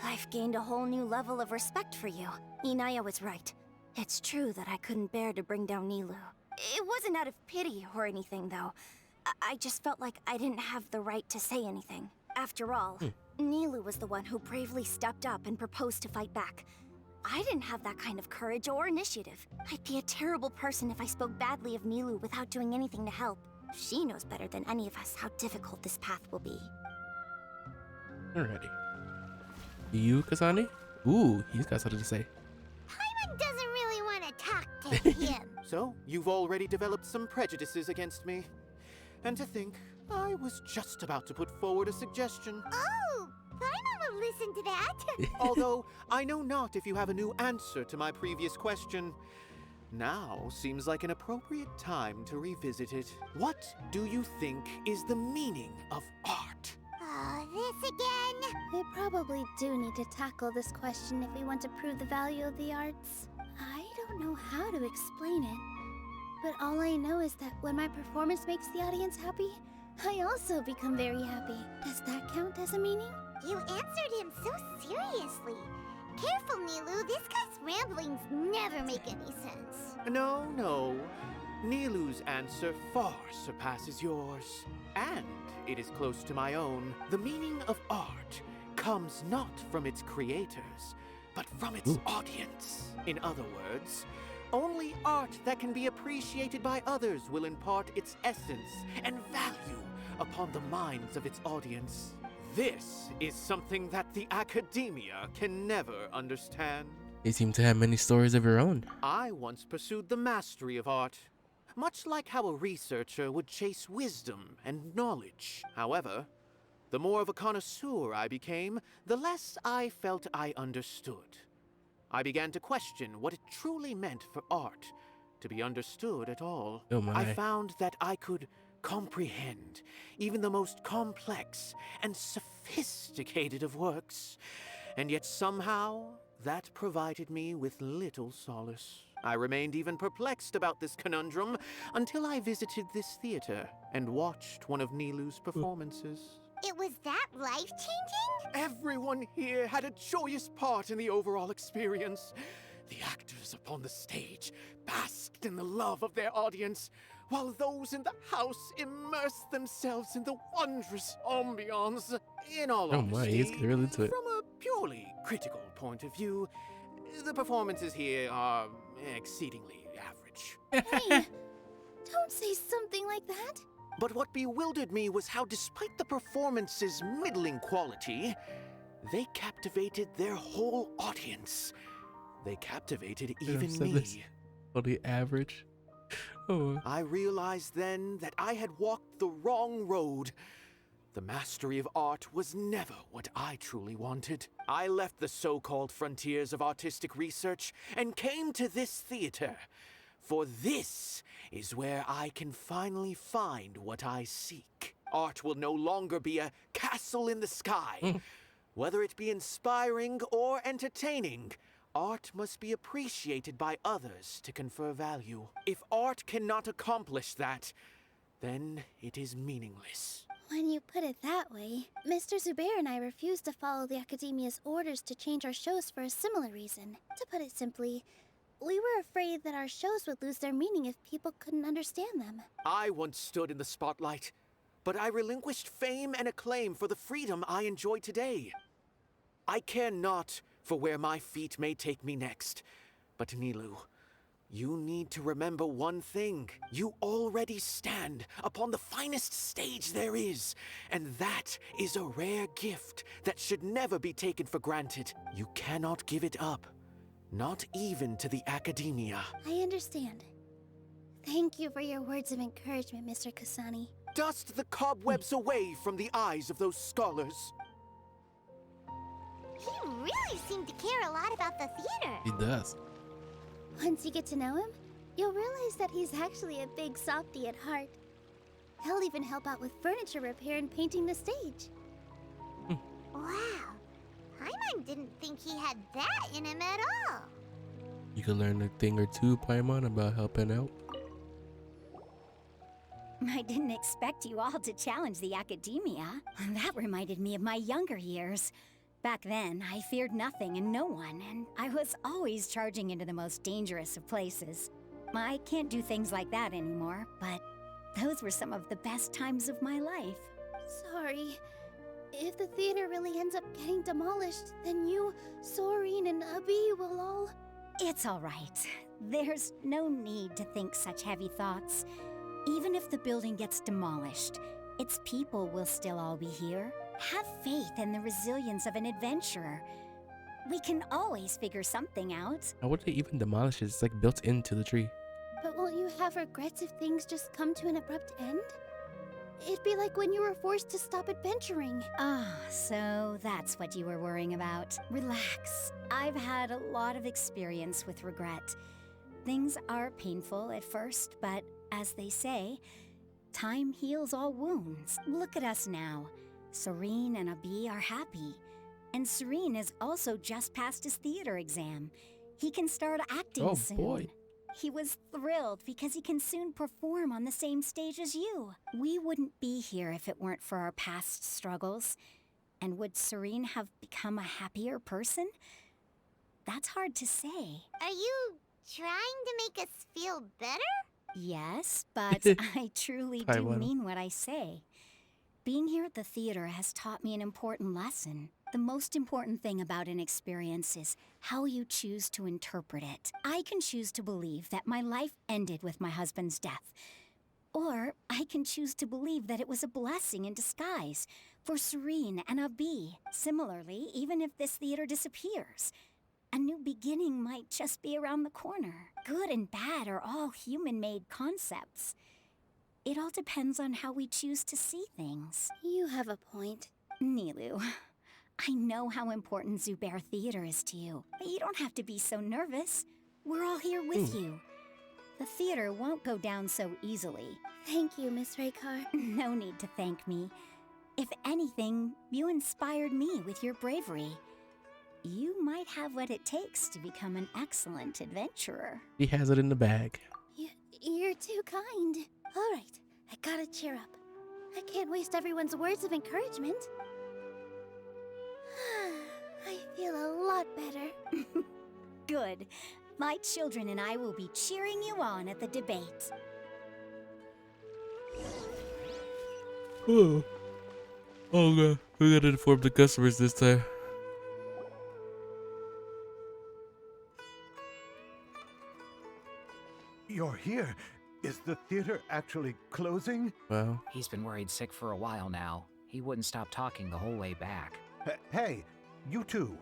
Speaker 7: I've gained a whole new level of respect for you. Inaya was right. It's true that I couldn't bear to bring down Nilu. It wasn't out of pity or anything, though. I just felt like I didn't have the right to say anything. After all, Nilu was the one who bravely stepped up and proposed to fight back. I didn't have that kind of courage or initiative. I'd be a terrible person if I spoke badly of Nilu without doing anything to help. She knows better than any of us how difficult this path will be.
Speaker 1: Alrighty. You, Kasani? Ooh, he's got something to say.
Speaker 2: Paimon doesn't really want to to him.
Speaker 8: So, you've already developed some prejudices against me. And to think, I was just about to put forward a suggestion.
Speaker 2: Oh, Paimon will listen to that.
Speaker 8: Although, I know not if you have a new answer to my previous question. Now seems like an appropriate time to revisit it. What do you think is the meaning of art?
Speaker 2: Oh, this again?
Speaker 13: We probably do need to tackle this question if we want to prove the value of the arts. I don't know how to explain it, but all I know is that when my performance makes the audience happy, I also become very happy. Does that count as a meaning?
Speaker 2: You answered him so seriously. Careful, Nilu. This guy's ramblings never make any sense.
Speaker 8: No. Nilu's answer far surpasses yours. And it is close to my own. The meaning of art comes not from its creators, but from its audience. In other words, only art that can be appreciated by others will impart its essence and value upon the minds of its audience. This is something that the academia can never understand.
Speaker 1: You seem to have many stories of your own.
Speaker 8: I once pursued the mastery of art, much like how a researcher would chase wisdom and knowledge. However, the more of a connoisseur I became, the less I felt I understood. I began to question what it truly meant for art to be understood at all.
Speaker 1: Oh my.
Speaker 8: I found that I could comprehend even the most complex and sophisticated of works, and yet somehow that provided me with little solace. I remained even perplexed about this conundrum until I visited this theater and watched one of Nilu's performances.
Speaker 2: It was that life-changing?
Speaker 8: Everyone here had a joyous part in the overall experience. The actors upon the stage basked in the love of their audience, while those in the house immersed themselves in the wondrous ambiance. In all honesty,
Speaker 1: he's getting really into it.
Speaker 8: from a purely critical point of view, the performances here are exceedingly average.
Speaker 13: Hey, don't say something like that.
Speaker 8: But what bewildered me was how, despite the performance's middling quality, they captivated their whole audience. They captivated even me.
Speaker 1: On the average. Oh.
Speaker 8: I realized then that I had walked the wrong road. The mastery of art was never what I truly wanted. I left the so-called frontiers of artistic research and came to this theater. For this is where I can finally find what I seek. Art will no longer be a castle in the sky. Whether it be inspiring or entertaining, art must be appreciated by others to confer value. If art cannot accomplish that, then it is meaningless.
Speaker 13: When you put it that way, Mr. Zubair and I refused to follow the Academia's orders to change our shows for a similar reason. To put it simply, we were afraid that our shows would lose their meaning if people couldn't understand them.
Speaker 8: I once stood in the spotlight, but I relinquished fame and acclaim for the freedom I enjoy today. I care not for where my feet may take me next, but Nilu, you need to remember one thing. You already stand upon the finest stage there is, and that is a rare gift that should never be taken for granted. You cannot give it up, not even to the Academia.
Speaker 13: I understand. Thank you for your words of encouragement, Mr. Kasani.
Speaker 8: Dust the cobwebs away from the eyes of those scholars.
Speaker 2: He really seemed to care a lot about the theater.
Speaker 1: He does.
Speaker 13: Once you get to know him, you'll realize that he's actually a big softy at heart. He'll even help out with furniture repair and painting the stage.
Speaker 2: Wow. Paimon didn't think he had that in him at all.
Speaker 1: You can learn a thing or two, Paimon, about helping out.
Speaker 7: I didn't expect you all to challenge the Academia. That reminded me of my younger years. Back then, I feared nothing and no one, and I was always charging into the most dangerous of places. I can't do things like that anymore, but those were some of the best times of my life.
Speaker 13: Sorry. If the theater really ends up getting demolished, then you, Soreen, and Abi will all...
Speaker 7: It's all right. There's no need to think such heavy thoughts. Even if the building gets demolished, its people will still all be here. Have faith in the resilience of an adventurer. We can always figure something out.
Speaker 1: How would they even demolish it? It's like built into the tree.
Speaker 13: But won't you have regrets if things just come to an abrupt end? It'd be like when you were forced to stop adventuring.
Speaker 7: Ah, so that's what you were worrying about. Relax. I've had a lot of experience with regret. Things are painful at first, but as they say, time heals all wounds. Look at us now. Serene and Abi are happy. And Serene has also just passed his theater exam. He can start acting soon.
Speaker 1: Boy.
Speaker 7: He was thrilled because he can soon perform on the same stage as you. We wouldn't be here if it weren't for our past struggles. And would Serene have become a happier person? That's hard to say.
Speaker 2: Are you trying to make us feel better?
Speaker 7: Yes, but I truly do mean what I say. Being here at the theater has taught me an important lesson. The most important thing about an experience is how you choose to interpret it. I can choose to believe that my life ended with my husband's death. Or I can choose to believe that it was a blessing in disguise for Serene and Abi. Similarly, even if this theater disappears, a new beginning might just be around the corner. Good and bad are all human-made concepts. It all depends on how we choose to see things.
Speaker 13: You have a point.
Speaker 7: Nilou, I know how important Zubair Theater is to you, but you don't have to be so nervous. We're all here with you. The theater won't go down so easily.
Speaker 13: Thank you, Miss Raykar.
Speaker 7: No need to thank me. If anything, you inspired me with your bravery. You might have what it takes to become an excellent adventurer.
Speaker 1: He has it in the bag.
Speaker 13: You're too kind. All right, I gotta cheer up. I can't waste everyone's words of encouragement. I feel a lot better.
Speaker 7: Good. My children and I will be cheering you on at the debate.
Speaker 1: Oh god, we gotta inform the customers this time.
Speaker 6: You're here. Is the theater actually closing?
Speaker 1: Wow.
Speaker 5: He's been worried sick for a while now. He wouldn't stop talking the whole way back.
Speaker 6: Hey, you two.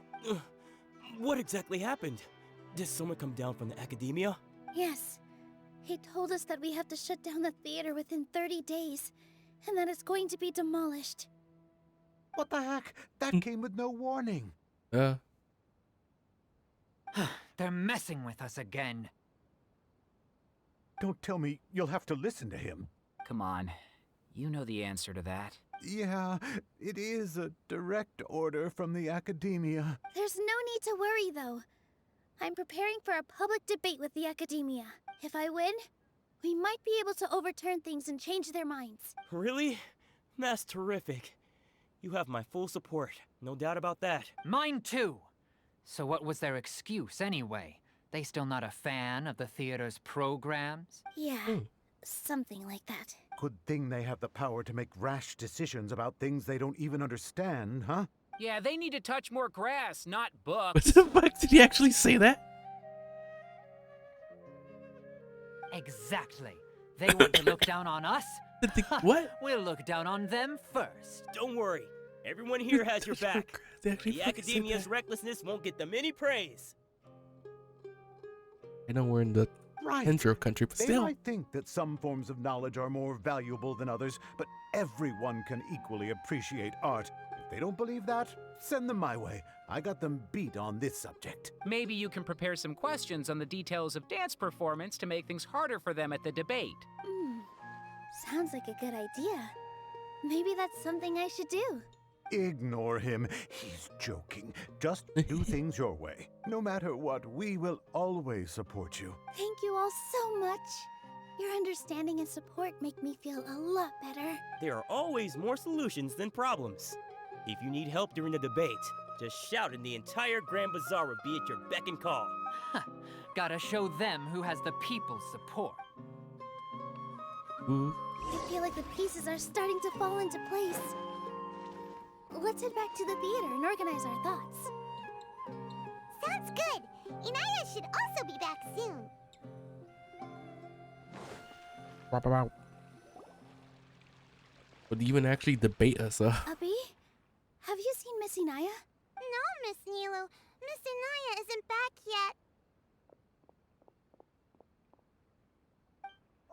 Speaker 3: What exactly happened? Did someone come down from the academia?
Speaker 13: Yes. He told us that we have to shut down the theater within 30 days, and that it's going to be demolished.
Speaker 6: What the heck? That came with no warning.
Speaker 4: They're messing with us again.
Speaker 6: Don't tell me you'll have to listen to him.
Speaker 5: Come on. You know the answer to that.
Speaker 6: Yeah, it is a direct order from the academia.
Speaker 13: There's no need to worry, though. I'm preparing for a public debate with the academia. If I win, we might be able to overturn things and change their minds.
Speaker 3: Really? That's terrific. You have my full support, no doubt about that.
Speaker 4: Mine too. So what was their excuse anyway? They still not a fan of the theater's programs?
Speaker 13: Yeah, something like that.
Speaker 6: Good thing they have the power to make rash decisions about things they don't even understand, huh?
Speaker 5: Yeah, they need to touch more grass, not books.
Speaker 1: What the fuck? Did he actually say that?
Speaker 4: Exactly. They want to look down on us?
Speaker 1: What?
Speaker 4: We'll look down on them first.
Speaker 3: Don't worry. Everyone here has your back.
Speaker 1: They actually
Speaker 3: The
Speaker 1: fucking said
Speaker 3: academia's
Speaker 1: that.
Speaker 3: recklessness won't get them any praise.
Speaker 1: I know we're in the
Speaker 6: Right.
Speaker 1: intro country, but
Speaker 6: They
Speaker 1: still.
Speaker 6: might think that some forms of knowledge are more valuable than others, but everyone can equally appreciate art. If they don't believe that, send them my way. I got them beat on this subject.
Speaker 5: Maybe you can prepare some questions on the details of dance performance to make things harder for them at the debate.
Speaker 13: Sounds like a good idea. Maybe that's something I should do.
Speaker 6: Ignore him. He's joking. Just do things your way. No matter what, we will always support you.
Speaker 13: Thank you all so much. Your understanding and support make me feel a lot better.
Speaker 3: There are always more solutions than problems. If you need help during the debate, just shout and the entire Grand Bazaar will be at your beck and call.
Speaker 4: Gotta show them who has the people's support.
Speaker 1: Ooh.
Speaker 13: I feel like the pieces are starting to fall into place. Let's head back to the theater and organize our thoughts.
Speaker 2: Sounds good. Inaya should also be back soon.
Speaker 1: Would even actually debate us,
Speaker 13: Abi, have you seen Miss Inaya?
Speaker 2: No, Miss Nilo. Miss Inaya isn't back yet.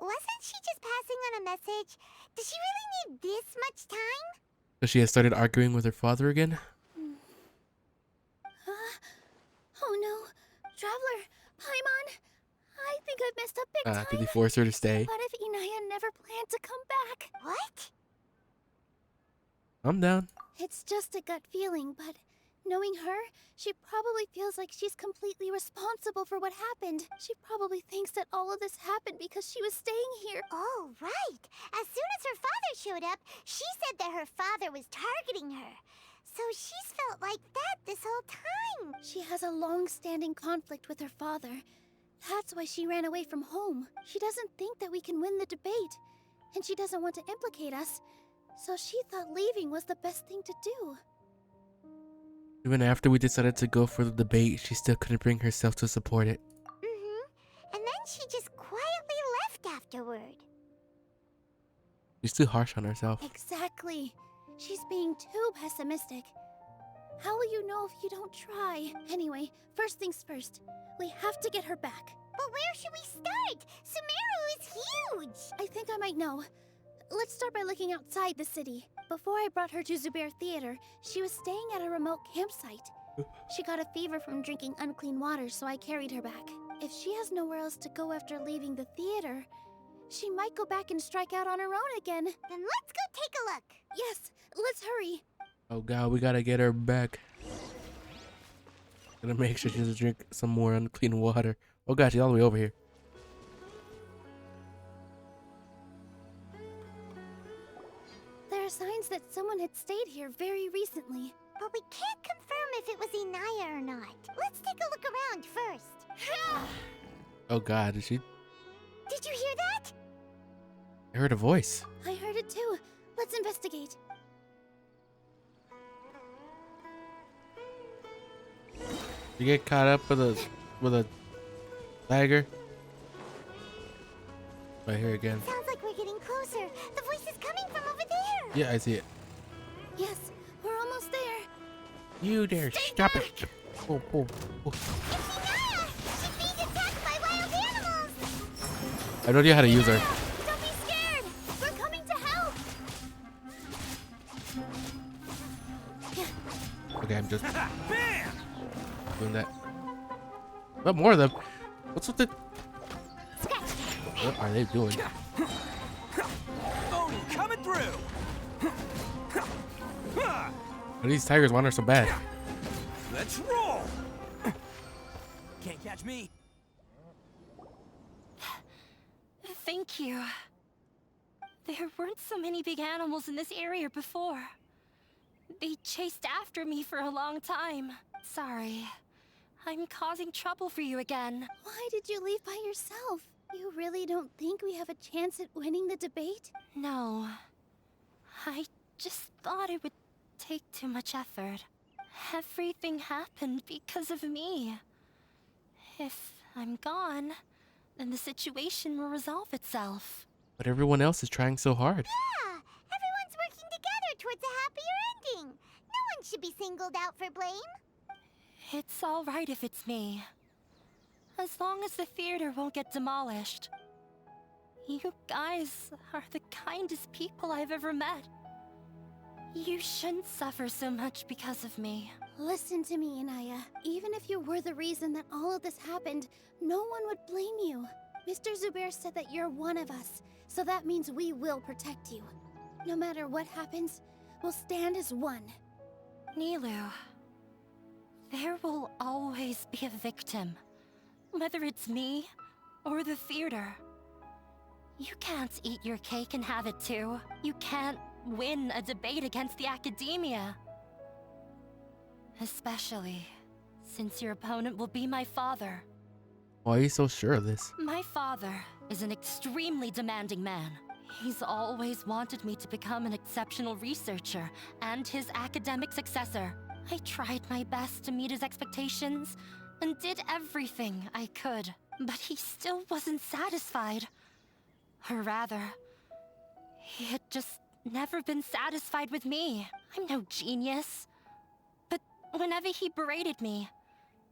Speaker 2: Wasn't she just passing on a message? Does she really need this much time?
Speaker 1: So she has started arguing with her father again?
Speaker 13: Oh no. Traveler, Paimon, I think I've messed up big time.
Speaker 1: Did he force her to stay?
Speaker 13: What if Inaya never planned to come back?
Speaker 2: What?
Speaker 1: I'm down.
Speaker 13: It's just a gut feeling, but knowing her, she probably feels like she's completely responsible for what happened. She probably thinks that all of this happened because she was staying here.
Speaker 2: Oh, right. As soon as her father showed up, she said that her father was targeting her. So she's felt like that this whole time.
Speaker 13: She has a long-standing conflict with her father. That's why she ran away from home. She doesn't think that we can win the debate, and she doesn't want to implicate us. So she thought leaving was the best thing to do.
Speaker 1: Even after we decided to go for the debate, she still couldn't bring herself to support it.
Speaker 2: And then she just quietly left afterward.
Speaker 1: She's too harsh on herself.
Speaker 13: Exactly. She's being too pessimistic. How will you know if you don't try? Anyway, first things first. We have to get her back.
Speaker 2: But where should we start? Sumeru is huge!
Speaker 13: I think I might know. Let's start by looking outside the city. Before I brought her to Zubair Theater, she was staying at a remote campsite. She got a fever from drinking unclean water, so I carried her back. If she has nowhere else to go after leaving the theater, she might go back and strike out on her own again.
Speaker 2: Then let's go take a look.
Speaker 13: Yes, let's hurry.
Speaker 1: Oh god, we gotta get her back. Gotta make sure she doesn't drink some more unclean water. Oh god, she's all the way over here.
Speaker 13: There are signs that someone had stayed here very recently.
Speaker 2: But we can't confirm if it was Inaya or not. Let's take a look around first.
Speaker 1: Oh god, is she?
Speaker 2: Did you hear that?
Speaker 1: I heard a voice.
Speaker 13: I heard it too. Let's investigate.
Speaker 1: You get caught up with a dagger. Right here again.
Speaker 2: Sounds like we're getting closer. The voice is coming from over there.
Speaker 1: Yeah, I see it.
Speaker 13: Yes, we're almost there.
Speaker 1: You dare stop it. Oh, oh, oh.
Speaker 2: It's Inaya! She's being attacked by wild animals!
Speaker 1: I have no idea how to use her.
Speaker 13: Don't be scared! We're coming to help!
Speaker 1: Okay, I'm just doing that. Oh, more of them. What's with the... What are they doing?
Speaker 3: Oh, coming through!
Speaker 1: Why do these tigers want her so bad?
Speaker 3: Let's roll! Can't catch me.
Speaker 9: Thank you. There weren't so many big animals in this area before. They chased after me for a long time. Sorry. I'm causing trouble for you again.
Speaker 13: Why did you leave by yourself? You really don't think we have a chance at winning the debate?
Speaker 9: No. I just thought it would take too much effort. Everything happened because of me. If I'm gone, then the situation will resolve itself.
Speaker 1: But everyone else is trying so hard.
Speaker 2: Yeah, everyone's working together towards a happier ending. No one should be singled out for blame.
Speaker 9: It's all right if it's me. As long as the theater won't get demolished. You guys are the kindest people I've ever met. You shouldn't suffer so much because of me.
Speaker 13: Listen to me, Inaya. Even if you were the reason that all of this happened, no one would blame you. Mr. Zubair said that you're one of us, so that means we will protect you. No matter what happens, we'll stand as one.
Speaker 9: Nilu, there will always be a victim. Whether it's me or the theater. You can't eat your cake and have it too. You can't win a debate against the academia. Especially since your opponent will be my father.
Speaker 1: Why are you so sure of this?
Speaker 9: My father is an extremely demanding man. He's always wanted me to become an exceptional researcher and his academic successor. I tried my best to meet his expectations and did everything I could, but he still wasn't satisfied. Or rather, he had just never been satisfied with me. I'm no genius. But whenever he berated me,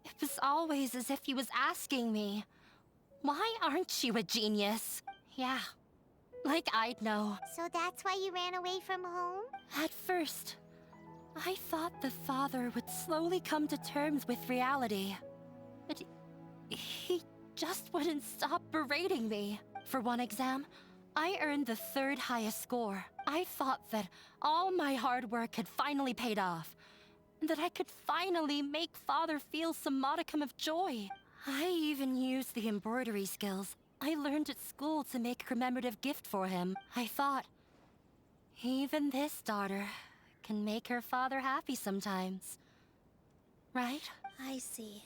Speaker 9: It was always as if he was asking me, why aren't you a genius? Yeah, like I'd know.
Speaker 2: So that's why you ran away from home?
Speaker 9: At first, I thought the father would slowly come to terms with reality. But he just wouldn't stop berating me. For one exam, I earned the 3rd highest score. I thought that all my hard work had finally paid off, and that I could finally make father feel some modicum of joy. I even used the embroidery skills I learned at school to make a commemorative gift for him. I thought, even this daughter can make her father happy sometimes. Right?
Speaker 13: I see.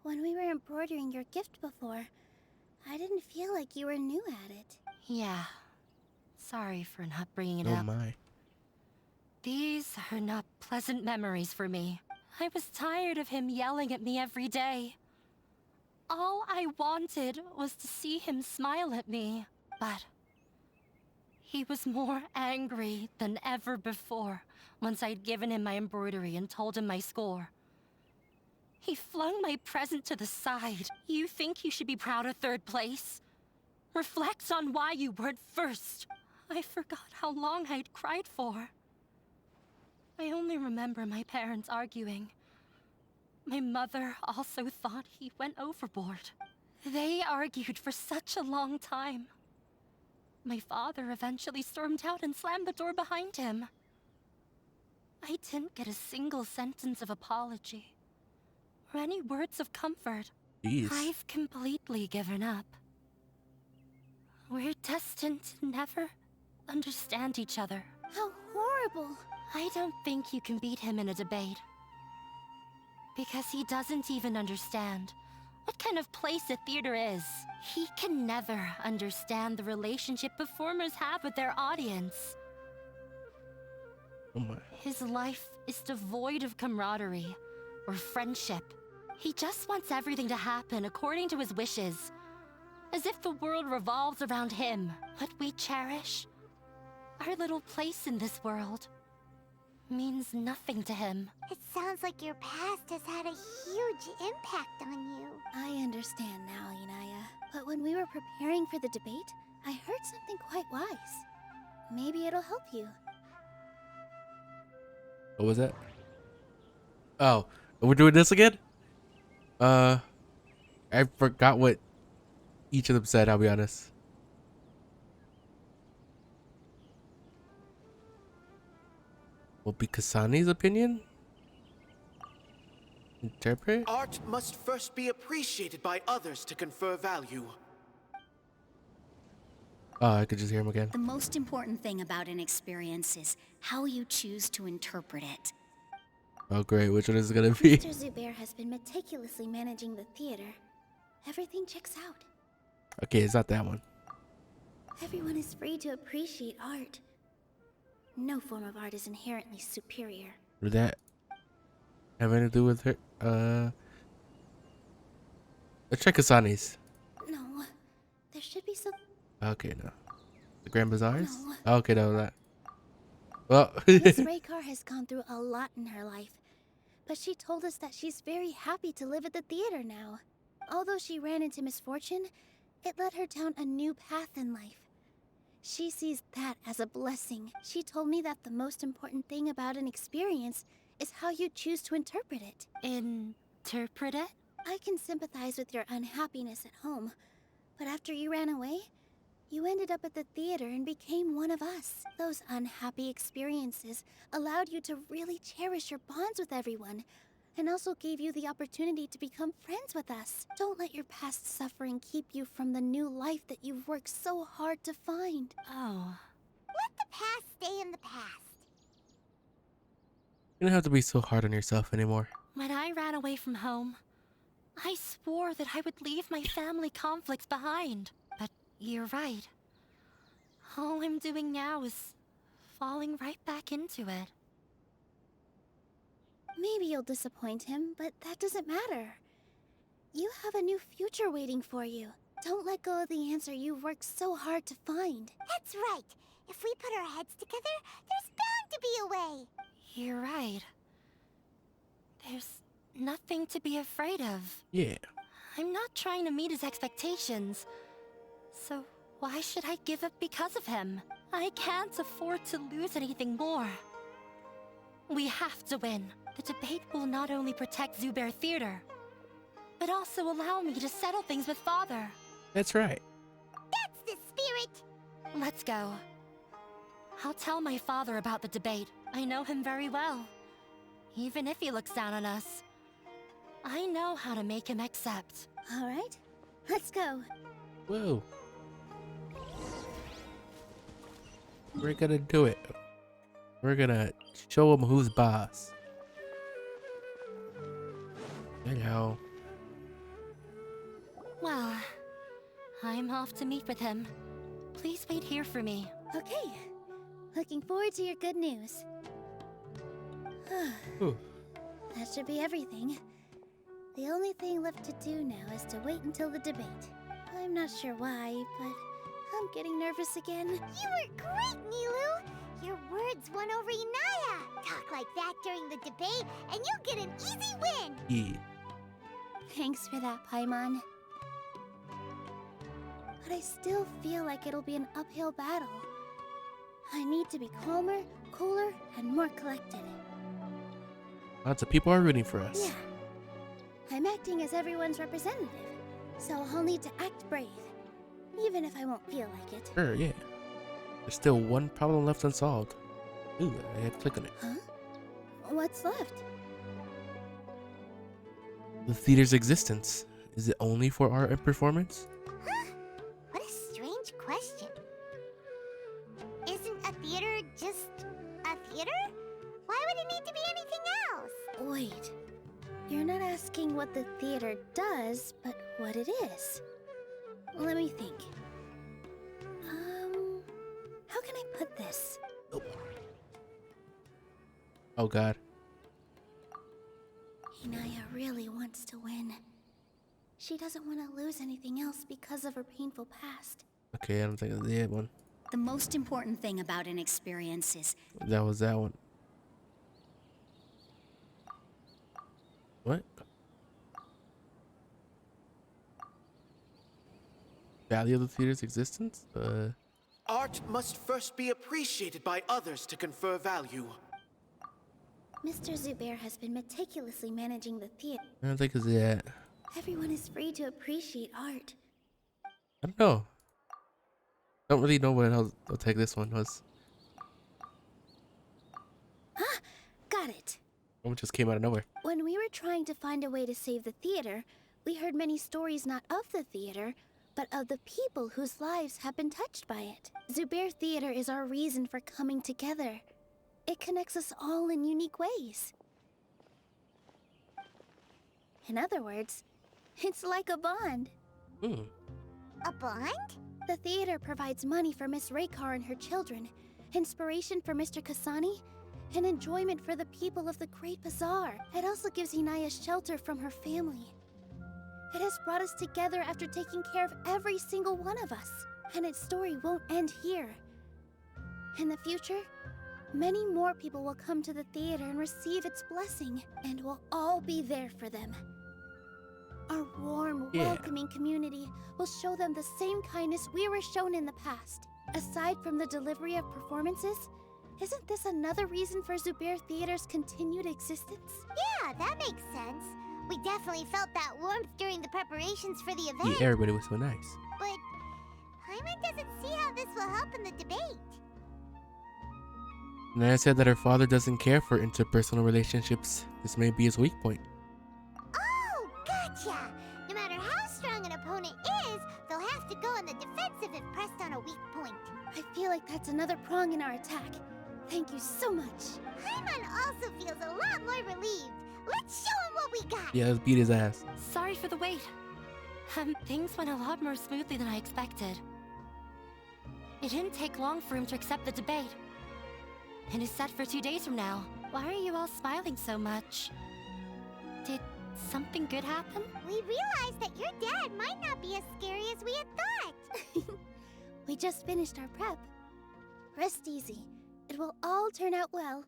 Speaker 13: When we were embroidering your gift before, I didn't feel like you were new at it.
Speaker 9: Yeah. Sorry for not bringing it
Speaker 1: Oh
Speaker 9: up.
Speaker 1: my.
Speaker 9: These are not pleasant memories for me. I was tired of him yelling at me every day. All I wanted was to see him smile at me, but he was more angry than ever before once I'd given him my embroidery and told him my score. He flung my present to the side. You think you should be proud of 3rd place? Reflect on why you weren't first. I forgot how long I'd cried for. I only remember my parents arguing. My mother also thought he went overboard. They argued for such a long time. My father eventually stormed out and slammed the door behind him. I didn't get a single sentence of apology or any words of comfort.
Speaker 1: Jeez.
Speaker 9: I've completely given up. We're destined to never understand each other.
Speaker 13: How horrible!
Speaker 9: I don't think you can beat him in a debate. Because he doesn't even understand what kind of place a theater is. He can never understand the relationship performers have with their audience.
Speaker 1: Oh my.
Speaker 9: His life is devoid of camaraderie or friendship. He just wants everything to happen according to his wishes, as if the world revolves around him. What we cherish, our little place in this world, means nothing to him.
Speaker 2: It sounds like your past has had a huge impact on you.
Speaker 13: I understand now, Inaya. But when we were preparing for the debate, I heard something quite wise. Maybe it'll help you.
Speaker 1: What was that? Oh, we're doing this again? I forgot what each of them said, I'll be honest. Will be Kasani's opinion? Interpret?
Speaker 8: Art must first be appreciated by others to confer value.
Speaker 1: Oh, I could just hear him again.
Speaker 7: The most important thing about an experience is how you choose to interpret it.
Speaker 1: Oh great, which one is it gonna be?
Speaker 13: Mr. Zubair has been meticulously managing the theater. Everything checks out.
Speaker 1: Okay, it's not that one.
Speaker 13: Everyone is free to appreciate art. No form of art is inherently superior.
Speaker 1: Would that have anything to do with her? Let's check Kasani's.
Speaker 13: No, there should be some...
Speaker 1: Okay, no. The Grand Bazaars?
Speaker 13: No.
Speaker 1: Okay, no, that. Well,
Speaker 13: Miss Raykar has gone through a lot in her life, but she told us that she's very happy to live at the theater now. Although she ran into misfortune, it led her down a new path in life. She sees that as a blessing. She told me that the most important thing about an experience is how you choose to interpret it.
Speaker 9: Interpret it?
Speaker 13: I can sympathize with your unhappiness at home, but after you ran away, you ended up at the theater and became one of us. Those unhappy experiences allowed you to really cherish your bonds with everyone, and also gave you the opportunity to become friends with us. Don't let your past suffering keep you from the new life that you've worked so hard to find.
Speaker 9: Oh.
Speaker 2: Let the past stay in the past.
Speaker 1: you don't have to be so hard on yourself anymore.
Speaker 9: When I ran away from home, I swore that I would leave my family conflicts behind. But you're right. All I'm doing now is falling right back into it.
Speaker 13: Maybe you'll disappoint him, but that doesn't matter. You have a new future waiting for you. Don't let go of the answer you've worked so hard to find.
Speaker 2: That's right. If we put our heads together, there's bound to be a way.
Speaker 9: You're right. There's nothing nothing to be afraid of.
Speaker 1: Yeah.
Speaker 9: I'm not trying to meet his expectations. So why should I give up because of him? I can't afford to lose anything more. We have to win. The debate will not only protect Zubair Theater, but also allow me to settle things with Father.
Speaker 1: That's right.
Speaker 2: That's the spirit!
Speaker 9: Let's go. I'll tell my father about the debate. I know him very well. Even if he looks down on us, I know how to make him accept.
Speaker 13: Alright, let's go.
Speaker 1: Whoa. We're gonna do it. We're gonna show him who's boss. Hello.
Speaker 9: Well, I'm off to meet with him. Please wait here for me.
Speaker 13: Okay, looking forward to your good news.
Speaker 1: Ooh.
Speaker 13: That should be everything. The only thing left to do now is to wait until the debate. I'm not sure why, but I'm getting nervous again.
Speaker 2: You were great, Nilu! Your words won over Inaya! Talk like that during the debate, and you'll get an easy win!
Speaker 1: Yeah.
Speaker 13: Thanks for that, Paimon. But I still feel like it'll be an uphill battle. I need to be calmer, cooler, and more collected.
Speaker 1: Lots of people are rooting for us.
Speaker 13: Yeah. I'm acting as everyone's representative, so I'll need to act brave, even if I won't feel like it.
Speaker 1: Sure, yeah. There's still one problem left unsolved. Ooh, I had to click on it.
Speaker 13: Huh? What's left?
Speaker 1: The theater's existence. Is it only for art and performance?
Speaker 2: Huh? What a strange question. Isn't a theater just a theater? Why would it need to be anything else?
Speaker 13: Wait. You're not asking what the theater does, but what it is. Let me think. How can I put this?
Speaker 1: Oh god.
Speaker 13: Inaya really wants to win. She doesn't want to lose anything else because of her painful past.
Speaker 1: Okay, I don't think that's the one.
Speaker 7: The most important thing about an experience is
Speaker 1: That was that one. What? Value of the theater's existence?
Speaker 8: Art must first be appreciated by others to confer value.
Speaker 13: Mr. Zubair has been meticulously managing the theater.
Speaker 1: I don't think it's that.
Speaker 13: Everyone is free to appreciate art.
Speaker 1: I don't know. Don't really know what else I'll take this one was.
Speaker 13: Ah, got it.
Speaker 1: One just came out of nowhere.
Speaker 13: When we were trying to find a way to save the theater, we heard many stories not of the theater, but of the people whose lives have been touched by it. Zubair Theater is our reason for coming together. It connects us all in unique ways. In other words, it's like a bond.
Speaker 2: A bond?
Speaker 13: The theater provides money for Miss Raykar and her children, inspiration for Mr. Kasani, and enjoyment for the people of the Great Bazaar. It also gives Inaya shelter from her family. It has brought us together after taking care of every single one of us. And its story won't end here. In the future, many more people will come to the theater and receive its blessing, and we'll all be there for them. Our warm, welcoming community will show them the same kindness we were shown in the past. Aside from the delivery of performances, isn't this another reason for Zubair Theater's continued existence?
Speaker 2: Yeah, that makes sense. We definitely felt that warmth during the preparations for the event.
Speaker 1: Yeah, everybody was so nice.
Speaker 2: But Paimon doesn't see how this will help in the debate.
Speaker 1: Naya said that her father doesn't care for interpersonal relationships. This may be his weak point.
Speaker 2: Oh, gotcha! No matter how strong an opponent is, they'll have to go on the defensive if pressed on a weak point.
Speaker 13: I feel like that's another prong in our attack. Thank you so much.
Speaker 2: Paimon also feels a lot more relieved. Let's show him what we got!
Speaker 1: Yeah, let's beat his ass.
Speaker 9: Sorry for the wait. Things went a lot more smoothly than I expected. It didn't take long for him to accept the debate. And it's set for 2 days from now. Why are you all smiling so much? Did something good happen?
Speaker 2: We realized that your dad might not be as scary as we had thought.
Speaker 13: We just finished our prep. Rest easy. It will all turn out well.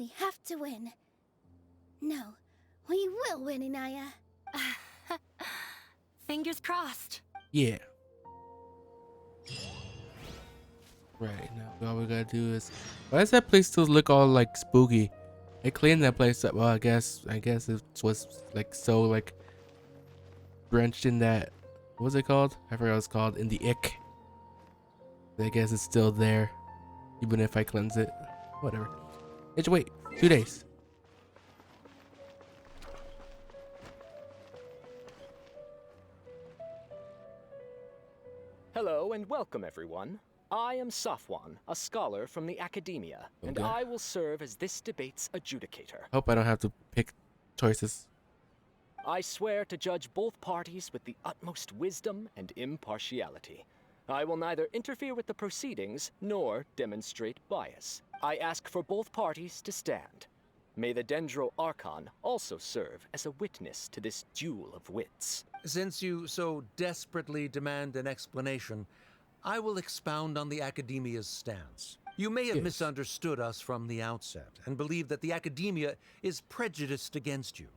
Speaker 13: We have to win. No,
Speaker 2: We will win, Inaya.
Speaker 9: Fingers crossed.
Speaker 1: Yeah. Right, now all we gotta do is... Why does that place still look all like spooky? They cleaned that place up. Well, I guess it was like so like drenched in that... What was it called? I forgot what it's called. In the ick. I guess it's still there. Even if I cleanse it. Whatever. Just wait. 2 days.
Speaker 14: Hello and welcome, everyone. I am Safwan, a scholar from the academia, and
Speaker 1: Okay.
Speaker 14: I will serve as this debate's adjudicator.
Speaker 1: Hope I don't have to pick choices.
Speaker 14: I swear to judge both parties with the utmost wisdom and impartiality. I will neither interfere with the proceedings nor demonstrate bias. I ask for both parties to stand. May the Dendro Archon also serve as a witness to this duel of wits.
Speaker 11: Since you so desperately demand an explanation, I will expound on the Academia's stance. You may have misunderstood us from the outset and believe that the Academia is prejudiced against you.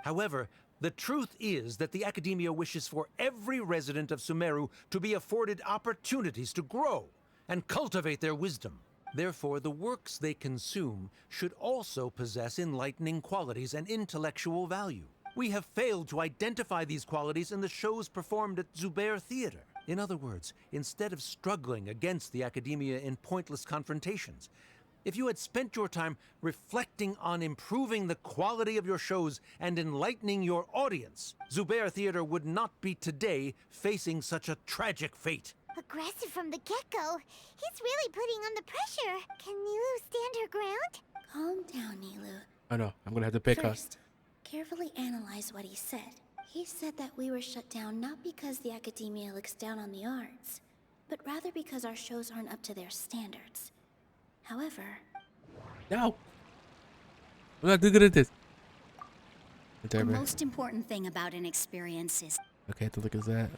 Speaker 11: However, the truth is that the Academia wishes for every resident of Sumeru to be afforded opportunities to grow and cultivate their wisdom. Therefore, the works they consume should also possess enlightening qualities and intellectual value. We have failed to identify these qualities in the shows performed at Zubair Theater. In other words, instead of struggling against the Academia in pointless confrontations, if you had spent your time reflecting on improving the quality of your shows and enlightening your audience, Zubair Theater would not be today facing such a tragic fate.
Speaker 2: Aggressive from the get-go. He's really putting on the pressure. Can Nilu stand her ground? Calm down, Nilu.
Speaker 1: Oh no, I'm gonna have to pick us.
Speaker 2: First, carefully analyze what he said. He said that we were shut down not because the Academia looks down on the arts, but rather because our shows aren't up to their standards. However...
Speaker 1: No! I'm not too good at this.
Speaker 7: The most important thing about an experience is...
Speaker 1: Okay, to look at that.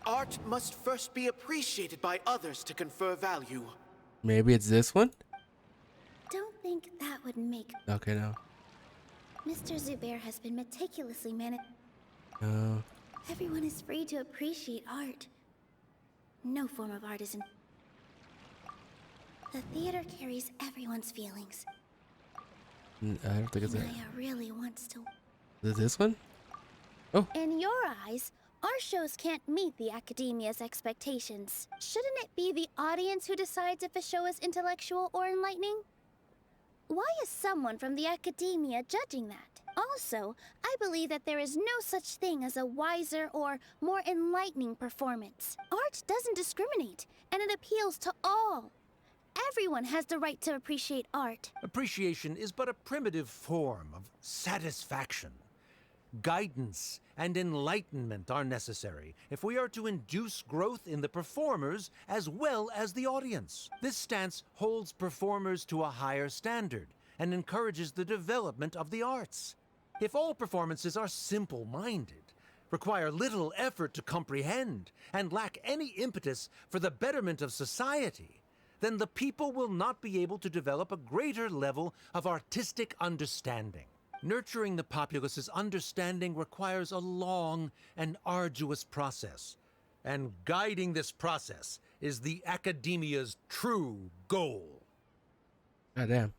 Speaker 8: Art must first be appreciated by others to confer value.
Speaker 1: Maybe it's this one?
Speaker 2: Don't think that would make...
Speaker 1: Okay, no.
Speaker 2: Mr. Zubair has been meticulously managed.
Speaker 1: No.
Speaker 2: Everyone is free to appreciate art. No form of art is in... The theater carries everyone's feelings.
Speaker 1: I don't think it's that.
Speaker 2: Naya really wants to...
Speaker 1: Is it this one? Oh.
Speaker 2: In your eyes, our shows can't meet the Academia's expectations. Shouldn't it be the audience who decides if a show is intellectual or enlightening? Why is someone from the Academia judging that? Also, I believe that there is no such thing as a wiser or more enlightening performance. Art doesn't discriminate, and it appeals to all. Everyone has the right to appreciate art.
Speaker 11: Appreciation is but a primitive form of satisfaction. Guidance and enlightenment are necessary if we are to induce growth in the performers as well as the audience. This stance holds performers to a higher standard and encourages the development of the arts. If all performances are simple-minded, require little effort to comprehend, and lack any impetus for the betterment of society, then the people will not be able to develop a greater level of artistic understanding. Nurturing the populace's understanding requires a long and arduous process, and guiding this process is the Academia's true goal.
Speaker 1: Goddamn.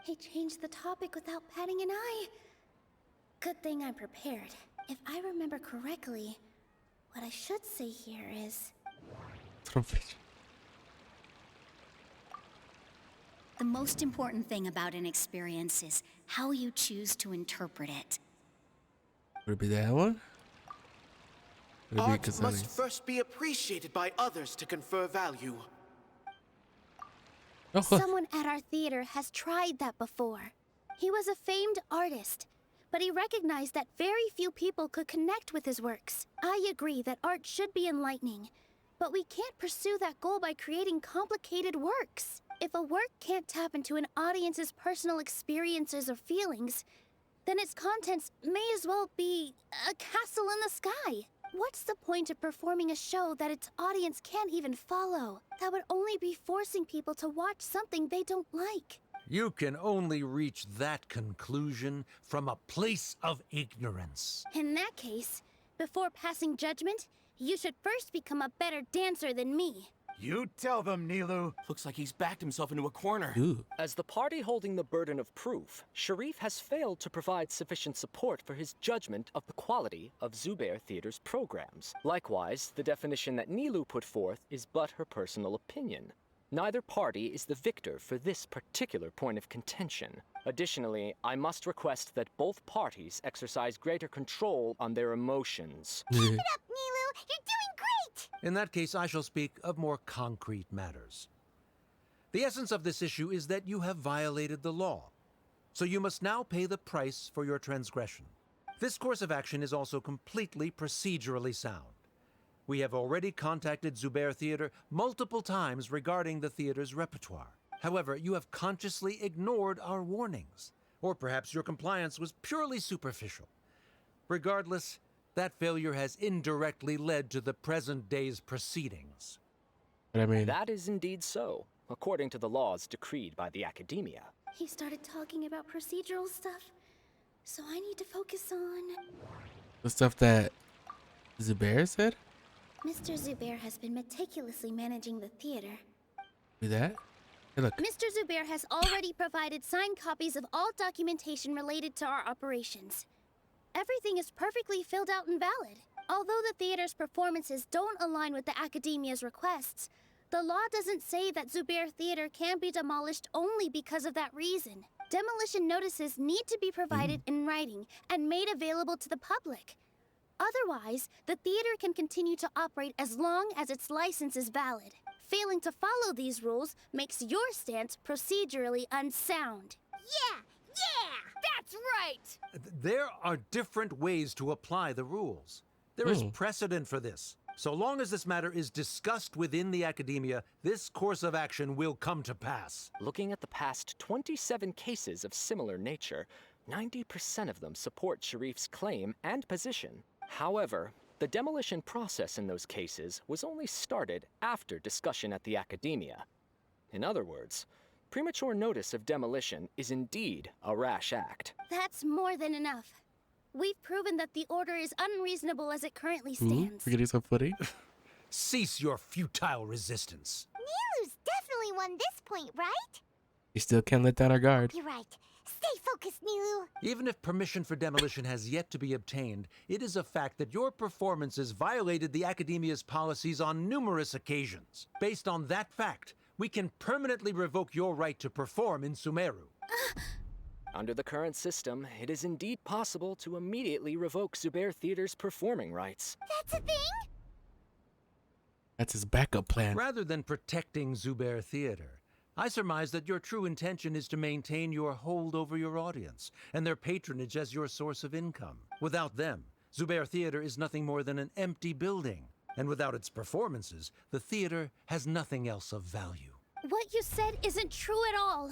Speaker 2: He changed the topic without batting an eye. Good thing I'm prepared. If I remember correctly, what I should say here is...
Speaker 7: The most important thing about an experience is how you choose to interpret it.
Speaker 1: Would it be that one?
Speaker 8: Art must first be appreciated by others to confer value.
Speaker 2: Someone at our theater has tried that before. He was a famed artist, but he recognized that very few people could connect with his works. I agree that art should be enlightening, but we can't pursue that goal by creating complicated works. If a work can't tap into an audience's personal experiences or feelings, then its contents may as well be a castle in the sky. What's the point of performing a show that its audience can't even follow? That would only be forcing people to watch something they don't like.
Speaker 11: You can only reach that conclusion from a place of ignorance.
Speaker 13: In that case, before passing judgment, you should first become a better dancer than me.
Speaker 6: You tell them, Nilu.
Speaker 12: Looks like he's backed himself into a corner.
Speaker 1: Ooh.
Speaker 14: As the party holding the burden of proof, Sharif has failed to provide sufficient support for his judgment of the quality of Zubair Theater's programs. Likewise, the definition that Nilu put forth is but her personal opinion. Neither party is the victor for this particular point of contention. Additionally, I must request that both parties exercise greater control on their emotions.
Speaker 2: Keep it up, Nilu! You're doing great!
Speaker 11: In that case, I shall speak of more concrete matters. The essence of this issue is that you have violated the law, so you must now pay the price for your transgression. This course of action is also completely procedurally sound. We have already contacted Zubair Theater multiple times regarding the theater's repertoire. However, you have consciously ignored our warnings, or perhaps your compliance was purely superficial. Regardless, that failure has indirectly led to the present day's proceedings.
Speaker 1: But I mean,
Speaker 14: That is indeed so, according to the laws decreed by the Academia.
Speaker 13: He started talking about procedural stuff, so I need to focus on...
Speaker 1: the stuff that Zubair said?
Speaker 13: Mr. Zubair has been meticulously managing the theater.
Speaker 1: Do that? Hey, look.
Speaker 13: Mr. Zubair has already provided signed copies of all documentation related to our operations. Everything is perfectly filled out and valid. Although the theater's performances don't align with the Academia's requests, the law doesn't say that Zubair Theater can be demolished only because of that reason. Demolition notices need to be provided in writing and made available to the public. Otherwise, the theater can continue to operate as long as its license is valid. Failing to follow these rules makes your stance procedurally unsound.
Speaker 2: Yeah! That's right!
Speaker 11: There are different ways to apply the rules. There is precedent for this. So long as this matter is discussed within the Academia, this course of action will come to pass.
Speaker 14: Looking at the past 27 cases of similar nature, 90% of them support Sharif's claim and position. However, the demolition process in those cases was only started after discussion at the Academia. In other words, premature notice of demolition is indeed a rash act.
Speaker 13: That's more than enough. We've proven that the order is unreasonable as it currently
Speaker 1: Ooh,
Speaker 13: stands.
Speaker 1: we're getting some footing.
Speaker 11: Cease your futile resistance.
Speaker 2: Nilu's definitely won this point, right?
Speaker 1: We still can't let down our guard.
Speaker 2: You're right. Stay focused, Nilu.
Speaker 11: Even if permission for demolition has yet to be obtained, it is a fact that your performances violated the Academia's policies on numerous occasions. Based on that fact, we can permanently revoke your right to perform in Sumeru.
Speaker 14: Under the current system, it is indeed possible to immediately revoke Zubair Theater's performing rights.
Speaker 2: That's a thing?
Speaker 1: That's his backup plan.
Speaker 11: Rather than protecting Zubair Theater, I surmise that your true intention is to maintain your hold over your audience and their patronage as your source of income. Without them, Zubair Theater is nothing more than an empty building. And without its performances, the theater has nothing else of value.
Speaker 13: What you said isn't true at all.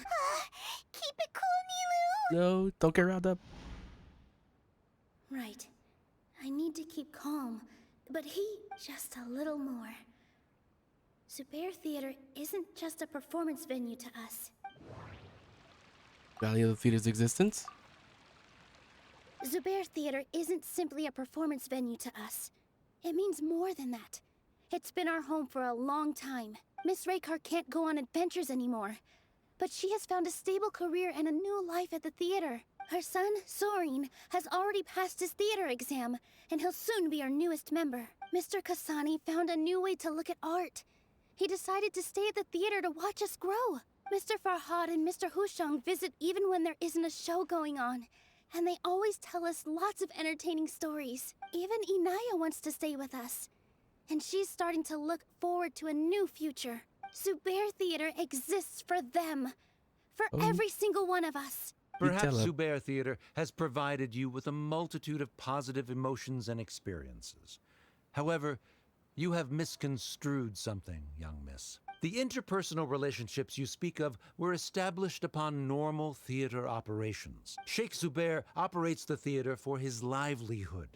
Speaker 2: Keep it cool, Nilu.
Speaker 1: No, don't get riled up.
Speaker 13: Right. I need to keep calm, but just a little more. Zubair Theater isn't just a performance venue to us.
Speaker 1: Value of the theater's existence?
Speaker 13: Zubair Theater isn't simply a performance venue to us. It means more than that. It's been our home for a long time. Miss Raykar can't go on adventures anymore, but she has found a stable career and a new life at the theater. Her son, Sorin, has already passed his theater exam, and he'll soon be our newest member. Mr. Kasani found a new way to look at art. He decided to stay at the theater to watch us grow. Mr. Farhad and Mr. Hushang visit even when there isn't a show going on, and they always tell us lots of entertaining stories. Even Inaya wants to stay with us, and she's starting to look forward to a new future. Zubair Theater exists for them, for every single one of us.
Speaker 11: Perhaps Zubair Theater has provided you with a multitude of positive emotions and experiences. However, you have misconstrued something, young miss. The interpersonal relationships you speak of were established upon normal theater operations. Sheikh Zubair operates the theater for his livelihood.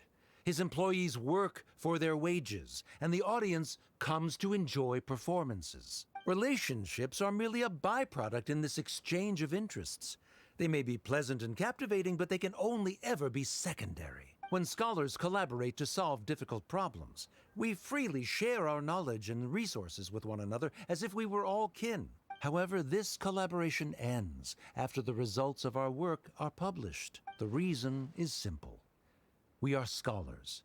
Speaker 11: His employees work for their wages, and the audience comes to enjoy performances. Relationships are merely a byproduct in this exchange of interests. They may be pleasant and captivating, but they can only ever be secondary. When scholars collaborate to solve difficult problems, we freely share our knowledge and resources with one another as if we were all kin. However, this collaboration ends after the results of our work are published. The reason is simple. We are scholars,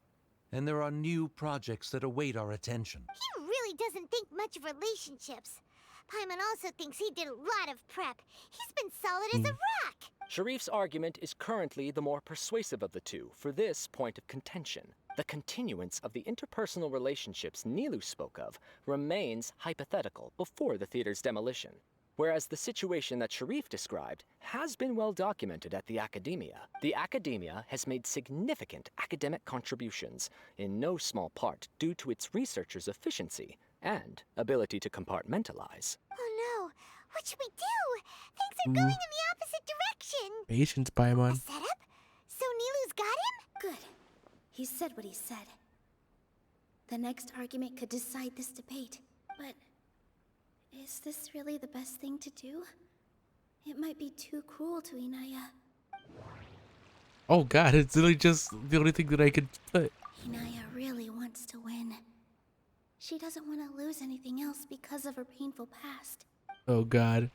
Speaker 11: and there are new projects that await our attention.
Speaker 2: He really doesn't think much of relationships. Paimon also thinks he did a lot of prep. He's been solid as a rock.
Speaker 14: Sharif's argument is currently the more persuasive of the two for this point of contention. The continuance of the interpersonal relationships Nilou spoke of remains hypothetical before the theater's demolition, whereas the situation that Sharif described has been well documented at the Academia. The Academia has made significant academic contributions, in no small part due to its researchers' efficiency and ability to compartmentalize.
Speaker 2: Oh no, what should we do? Things are going in the opposite direction.
Speaker 1: Patience, Paimon.
Speaker 2: A setup? So Nilou's got him?
Speaker 13: Good. He said what he said. The next argument could decide this debate. But is this really the best thing to do? It might be too cruel to Inaya.
Speaker 1: Oh god, it's literally just the only thing that I could put.
Speaker 13: Inaya really wants to win. She doesn't want to lose anything else because of her painful past.
Speaker 1: Oh god.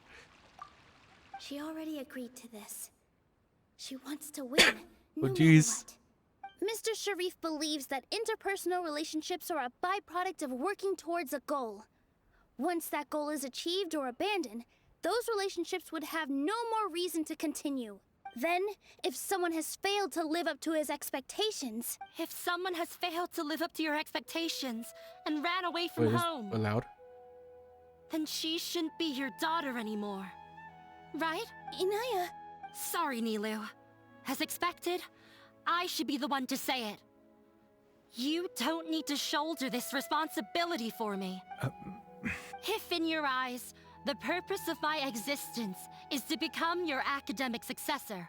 Speaker 13: She already agreed to this. She wants to win, no matter
Speaker 1: jeez.
Speaker 13: what. Mr. Sharif believes that interpersonal relationships are a byproduct of working towards a goal. Once that goal is achieved or abandoned, those relationships would have no more reason to continue. Then, if someone has failed to live up to his expectations...
Speaker 9: If someone has failed to live up to your expectations and ran away from
Speaker 1: Wait, is
Speaker 9: home,
Speaker 1: it loud?
Speaker 9: then she shouldn't be your daughter anymore. Right?
Speaker 13: Inaya...
Speaker 9: Sorry, Nilou. As expected, I should be the one to say it. You don't need to shoulder this responsibility for me. If in your eyes, the purpose of my existence is to become your academic successor,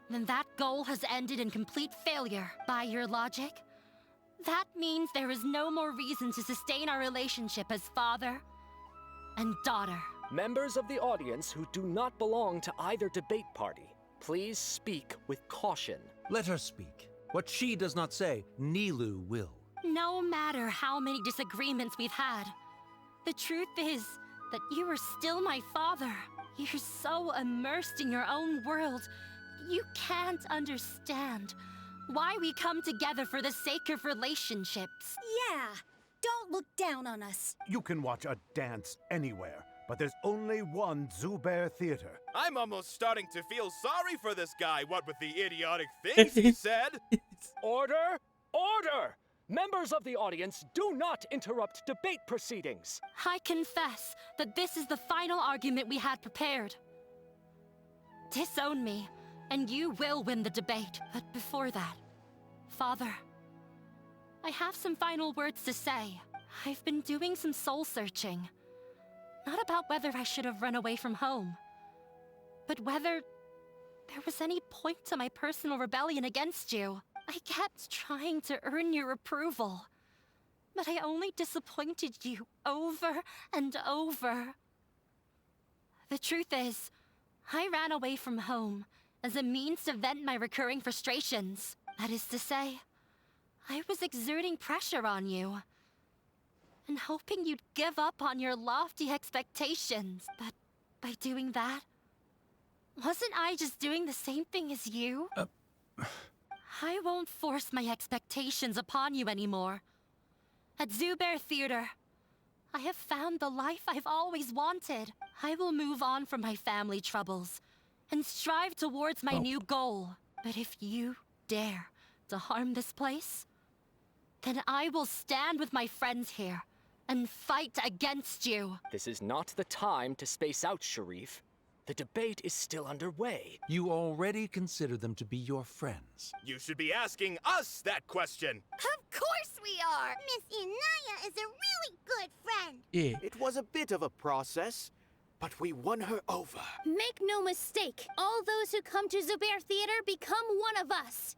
Speaker 9: then that goal has ended in complete failure. By your logic, that means there is no more reason to sustain our relationship as father and daughter.
Speaker 14: Members of the audience who do not belong to either debate party, please speak with caution.
Speaker 11: Let her speak. What she does not say, Nilou will.
Speaker 9: No matter how many disagreements we've had, the truth is that you are still my father. You're so immersed in your own world, you can't understand why we come together for the sake of relationships.
Speaker 7: Yeah, don't look down on us.
Speaker 6: You can watch a dance anywhere, but there's only one Zubair Theater.
Speaker 10: I'm almost starting to feel sorry for this guy, what with the idiotic things he said.
Speaker 14: Order! Order! Members of the audience, do not interrupt debate proceedings.
Speaker 9: I confess that this is the final argument we had prepared. Disown me, and you will win the debate. But before that, Father, I have some final words to say. I've been doing some soul searching. Not about whether I should have run away from home, but whether there was any point to my personal rebellion against you. I kept trying to earn your approval, but I only disappointed you over and over. The truth is, I ran away from home as a means to vent my recurring frustrations. That is to say, I was exerting pressure on you and hoping you'd give up on your lofty expectations. But by doing that, wasn't I just doing the same thing as you? I won't force my expectations upon you anymore. At Zubair Theater, I have found the life I've always wanted. I will move on from my family troubles and strive towards my new goal. But if you dare to harm this place, then I will stand with my friends here and fight against you.
Speaker 14: This is not the time to space out, Sharif. The debate is still underway.
Speaker 11: You already consider them to be your friends.
Speaker 10: You should be asking us that question.
Speaker 2: Of course we are! Miss Inaya is a really good friend.
Speaker 1: Yeah.
Speaker 8: It was a bit of a process, but we won her over.
Speaker 13: Make no mistake, all those who come to Zubair Theater become one of us.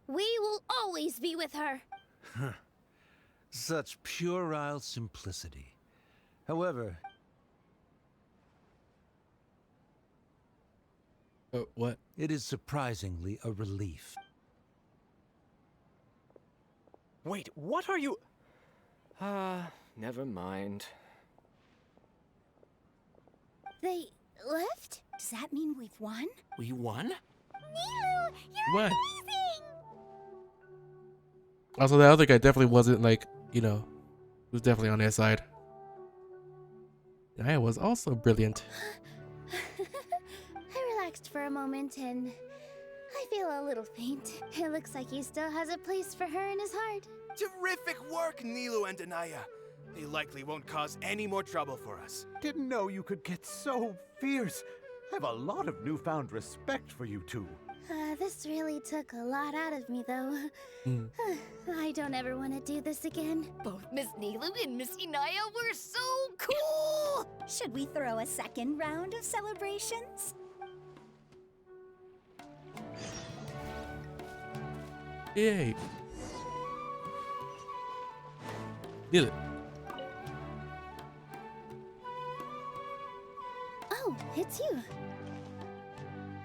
Speaker 13: We will always be with her.
Speaker 11: Such puerile simplicity. However,
Speaker 1: What?
Speaker 11: it is surprisingly a relief.
Speaker 14: Wait, what are you... never mind.
Speaker 7: They left? Does that mean we've won?
Speaker 12: We won?
Speaker 2: Nilou, you're
Speaker 1: What?
Speaker 2: amazing!
Speaker 1: Also, the other guy definitely wasn't like, you know, he was definitely on their side. Naya was also brilliant.
Speaker 13: I relaxed for a moment and I feel a little faint. It looks like he still has a place for her in his heart.
Speaker 10: Terrific work, Nilou and Anaya. They likely won't cause any more trouble for us.
Speaker 6: Didn't know you could get so fierce. I have a lot of newfound respect for you two.
Speaker 13: This really took a lot out of me, though. I don't ever want to do this again.
Speaker 7: Both Miss Nilou and Miss Inaya were so cool! Should we throw a second round of celebrations?
Speaker 1: Yay. Did it.
Speaker 13: Oh, it's you.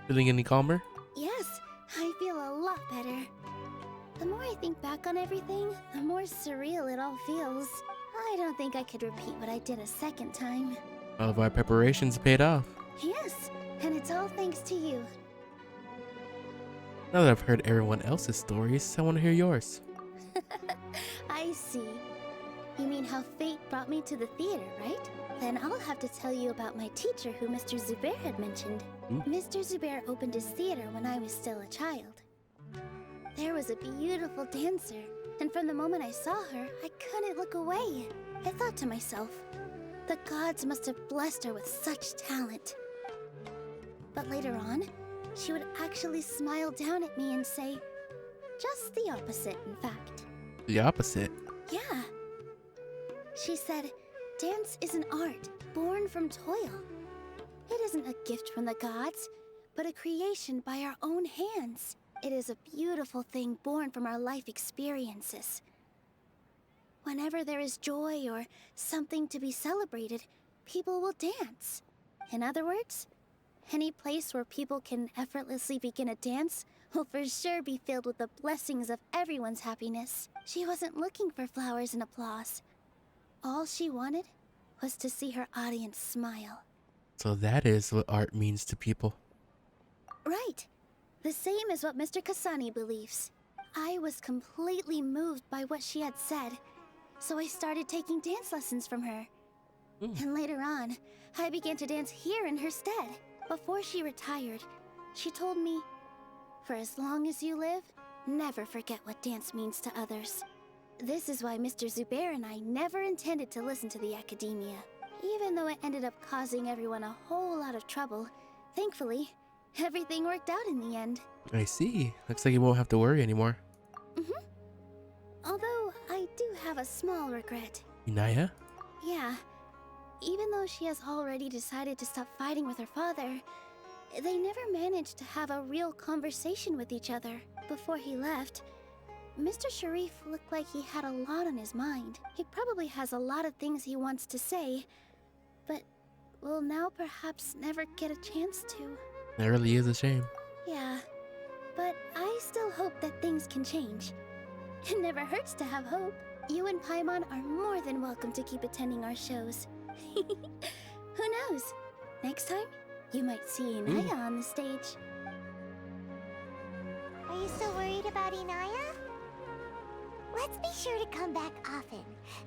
Speaker 1: Feeling any calmer?
Speaker 13: Yes, I feel a lot better. The more I think back on everything, the more surreal it all feels. I don't think I could repeat what I did a second time.
Speaker 1: All of our preparations paid off.
Speaker 13: Yes, and it's all thanks to you.
Speaker 1: Now that I've heard everyone else's stories, I want to hear yours.
Speaker 13: I see. You mean how fate brought me to the theater, right? Then I'll have to tell you about my teacher who Mr. Zubair had mentioned. Mr. Zubair opened his theater when I was still a child. There was a beautiful dancer, and from the moment I saw her, I couldn't look away. I thought to myself, the gods must have blessed her with such talent. But later on, she would actually smile down at me and say, just the opposite, in fact.
Speaker 1: The opposite?
Speaker 13: Yeah. She said, dance is an art born from toil. It isn't a gift from the gods, but a creation by our own hands. It is a beautiful thing born from our life experiences. Whenever there is joy or something to be celebrated, people will dance. In other words, any place where people can effortlessly begin a dance will for sure be filled with the blessings of everyone's happiness. She wasn't looking for flowers and applause. All she wanted was to see her audience smile.
Speaker 1: So that is what art means to people.
Speaker 13: Right. The same as what Mr. Kasani believes. I was completely moved by what she had said, so I started taking dance lessons from her. And later on, I began to dance here in her stead. Before she retired, she told me, for as long as you live, never forget what dance means to others. This is why Mr. Zubair and I never intended to listen to the academia. Even though it ended up causing everyone a whole lot of trouble, thankfully, everything worked out in the end.
Speaker 1: I see. Looks like you won't have to worry anymore.
Speaker 13: Although, I do have a small regret.
Speaker 1: Inaya?
Speaker 13: Yeah. Even though she has already decided to stop fighting with her father, they never managed to have a real conversation with each other. Before he left, Mr. Sharif looked like he had a lot on his mind. He probably has a lot of things he wants to say, but will now perhaps never get a chance to.
Speaker 1: That really is a shame.
Speaker 13: Yeah, but I still hope that things can change. It never hurts to have hope. You and Paimon are more than welcome to keep attending our shows. Who knows? Next time, you might see Inaya on the stage.
Speaker 2: Are you still worried about Inaya? Let's be sure to come back often.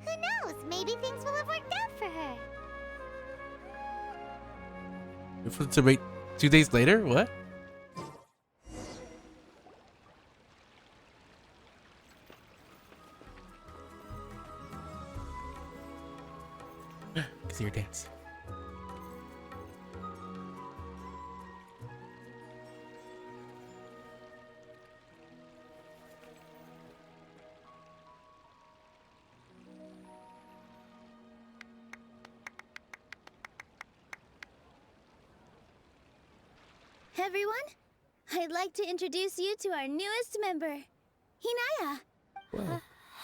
Speaker 2: Who knows? Maybe things will have worked out for her.
Speaker 1: To wait 2 days later? What? See your dance.
Speaker 13: Everyone, I'd like to introduce you to our newest member, Inaya.
Speaker 1: Wow.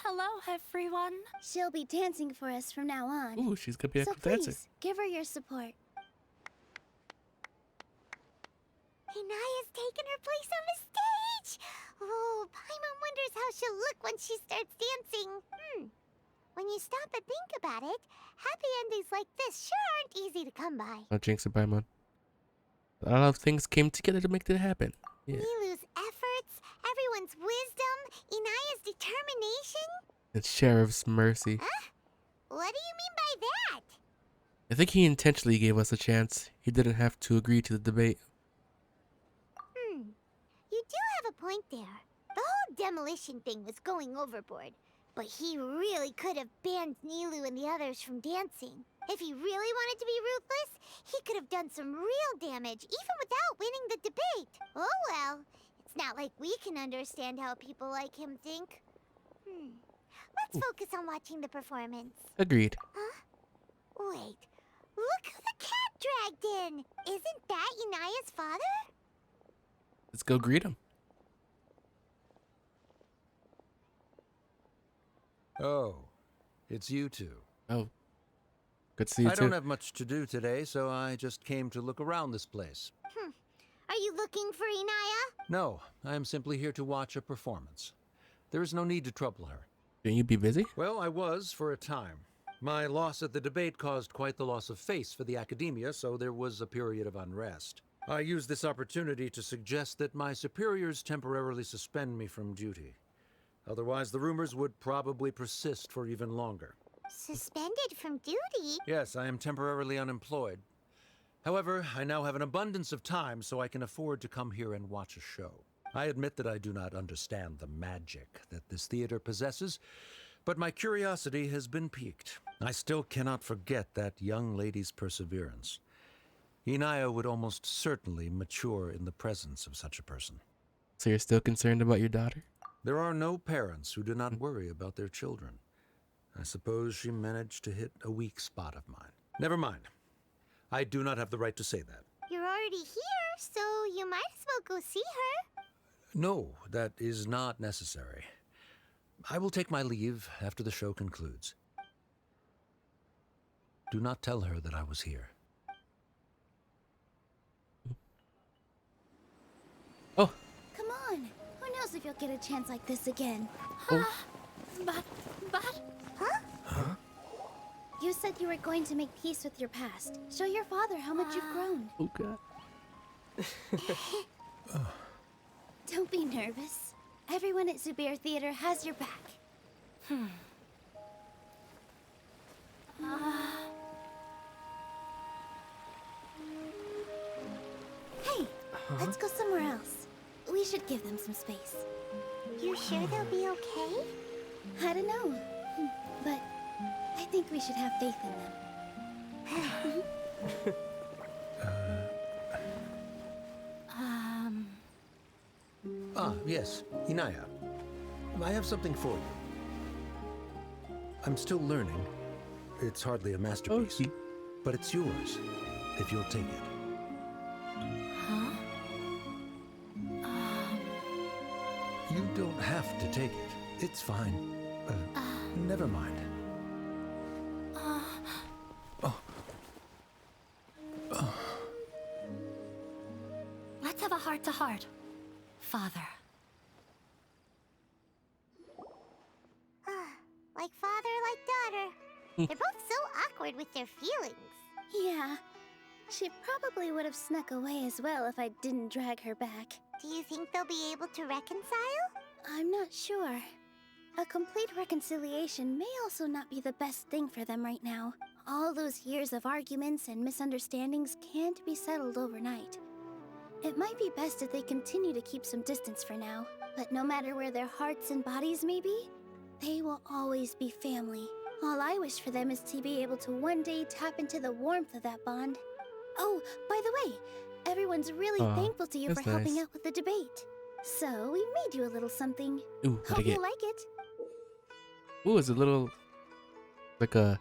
Speaker 9: Hello, everyone.
Speaker 13: She'll be dancing for us from now on.
Speaker 1: Ooh, she's gonna be a
Speaker 13: So
Speaker 1: good dancer.
Speaker 13: please, give her your support.
Speaker 2: Inaya's taken her place on the stage! Oh, Paimon wonders how she'll look when she starts dancing. When you stop and think about it, happy endings like this sure aren't easy to come by.
Speaker 1: I'll jinx it, Paimon. A lot of things came together to make that happen. Yeah.
Speaker 2: Nilu's efforts, everyone's wisdom, Inaya's determination.
Speaker 1: And Sheriff's mercy.
Speaker 2: Huh? What do you mean by that?
Speaker 1: I think he intentionally gave us a chance. He didn't have to agree to the debate.
Speaker 2: You do have a point there. The whole demolition thing was going overboard. But he really could have banned Nilu and the others from dancing. If he really wanted to be ruthless, he could have done some real damage, even without winning the debate. Oh well, it's not like we can understand how people like him think. Let's focus on watching the performance.
Speaker 1: Agreed.
Speaker 2: Huh? Wait, look who the cat dragged in! Isn't that Inaya's father?
Speaker 1: Let's go greet him.
Speaker 11: Oh, it's you two.
Speaker 1: Oh, good to see you
Speaker 11: I
Speaker 1: too.
Speaker 11: don't have much to do today, so I just came to look around this place.
Speaker 2: Are you looking for Inaya?
Speaker 11: No, I am simply here to watch a performance. There is no need to trouble her.
Speaker 1: Can you be busy?
Speaker 11: Well, I was for a time. My loss at the debate caused quite the loss of face for the academia, so there was a period of unrest. I used this opportunity to suggest that my superiors temporarily suspend me from duty. Otherwise, the rumors would probably persist for even longer.
Speaker 2: Suspended from duty?
Speaker 11: Yes, I am temporarily unemployed. However, I now have an abundance of time, so I can afford to come here and watch a show. I admit that I do not understand the magic that this theater possesses, but my curiosity has been piqued. I still cannot forget that young lady's perseverance. Inaya would almost certainly mature in the presence of such a person.
Speaker 1: So you're still concerned about your daughter?
Speaker 11: There are no parents who do not worry about their children. I suppose she managed to hit a weak spot of mine. Never mind. I do not have the right to say that.
Speaker 2: You're already here, so you might as well go see her.
Speaker 11: No, that is not necessary. I will take my leave after the show concludes. Do not tell her that I was here.
Speaker 1: Oh.
Speaker 13: Come on. Who knows if you'll get a chance like this again?
Speaker 1: Oh.
Speaker 9: But...
Speaker 13: Huh? You said you were going to make peace with your past. Show your father how much you've grown.
Speaker 1: Oh, God.
Speaker 13: Don't be nervous. Everyone at Zubair Theater has your back. Hey, let's go somewhere else. We should give them some space.
Speaker 2: You sure they'll be okay?
Speaker 13: I don't know, but I think we should have faith in them.
Speaker 11: Ah, yes, Inaya. I have something for you. I'm still learning. It's hardly a masterpiece, but it's yours, if you'll take it.
Speaker 9: Huh?
Speaker 11: You don't have to take it. It's fine. Never mind.
Speaker 9: Let's have a heart-to-heart, Father.
Speaker 2: Like father, like daughter. They're both so awkward with their feelings.
Speaker 13: Yeah, she probably would have snuck away as well if I didn't drag her back.
Speaker 2: Do you think they'll be able to reconcile?
Speaker 13: I'm not sure. A complete reconciliation may also not be the best thing for them right now. All those years of arguments and misunderstandings can't be settled overnight. It might be best if they continue to keep some distance for now, but no matter where their hearts and bodies may be, they will always be family. All I wish for them is to be able to one day tap into the warmth of that bond. Oh, by the way, everyone's really thankful to you for helping
Speaker 1: nice.
Speaker 13: out with the debate. So we made you a little something.
Speaker 1: Ooh, what'd I
Speaker 13: Hope
Speaker 1: get?
Speaker 13: you like it.
Speaker 1: Ooh, it's a little, like a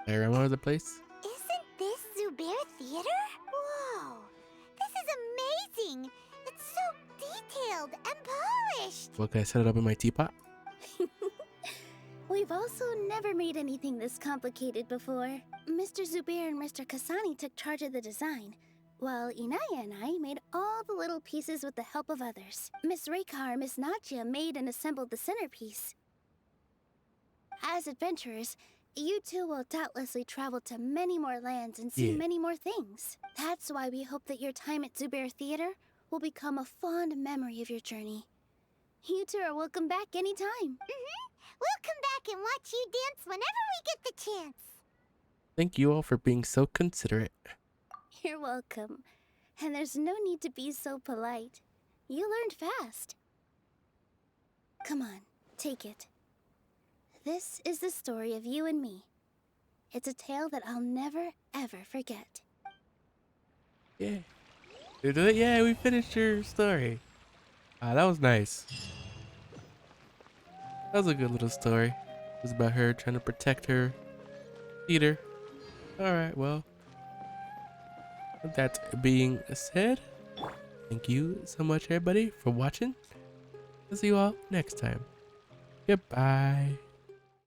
Speaker 1: diorama of the place.
Speaker 2: Isn't this Zubair Theater? Whoa! This is amazing! It's so detailed and polished!
Speaker 1: Well, can I set it up in my teapot?
Speaker 13: We've also never made anything this complicated before. Mr. Zubair and Mr. Kasani took charge of the design, while Inaya and I made all the little pieces with the help of others. Miss Reikar and Miss Nadia made and assembled the centerpiece. As adventurers, you two will doubtlessly travel to many more lands and see many more things. That's why we hope that your time at Zubair Theater will become a fond memory of your journey. You two are welcome back anytime.
Speaker 2: We'll come back and watch you dance whenever we get the chance.
Speaker 1: Thank you all for being so considerate.
Speaker 13: You're welcome. And there's no need to be so polite. You learned fast. Come on, take it. This is the story of you and me. It's a tale that I'll never, ever forget.
Speaker 1: Yeah. You do it? Yeah, we finished your story. Ah, that was nice. That was a good little story. It was about her trying to protect her theater. Alright, well. With that being said, thank you so much, everybody, for watching. I'll see you all next time. Goodbye.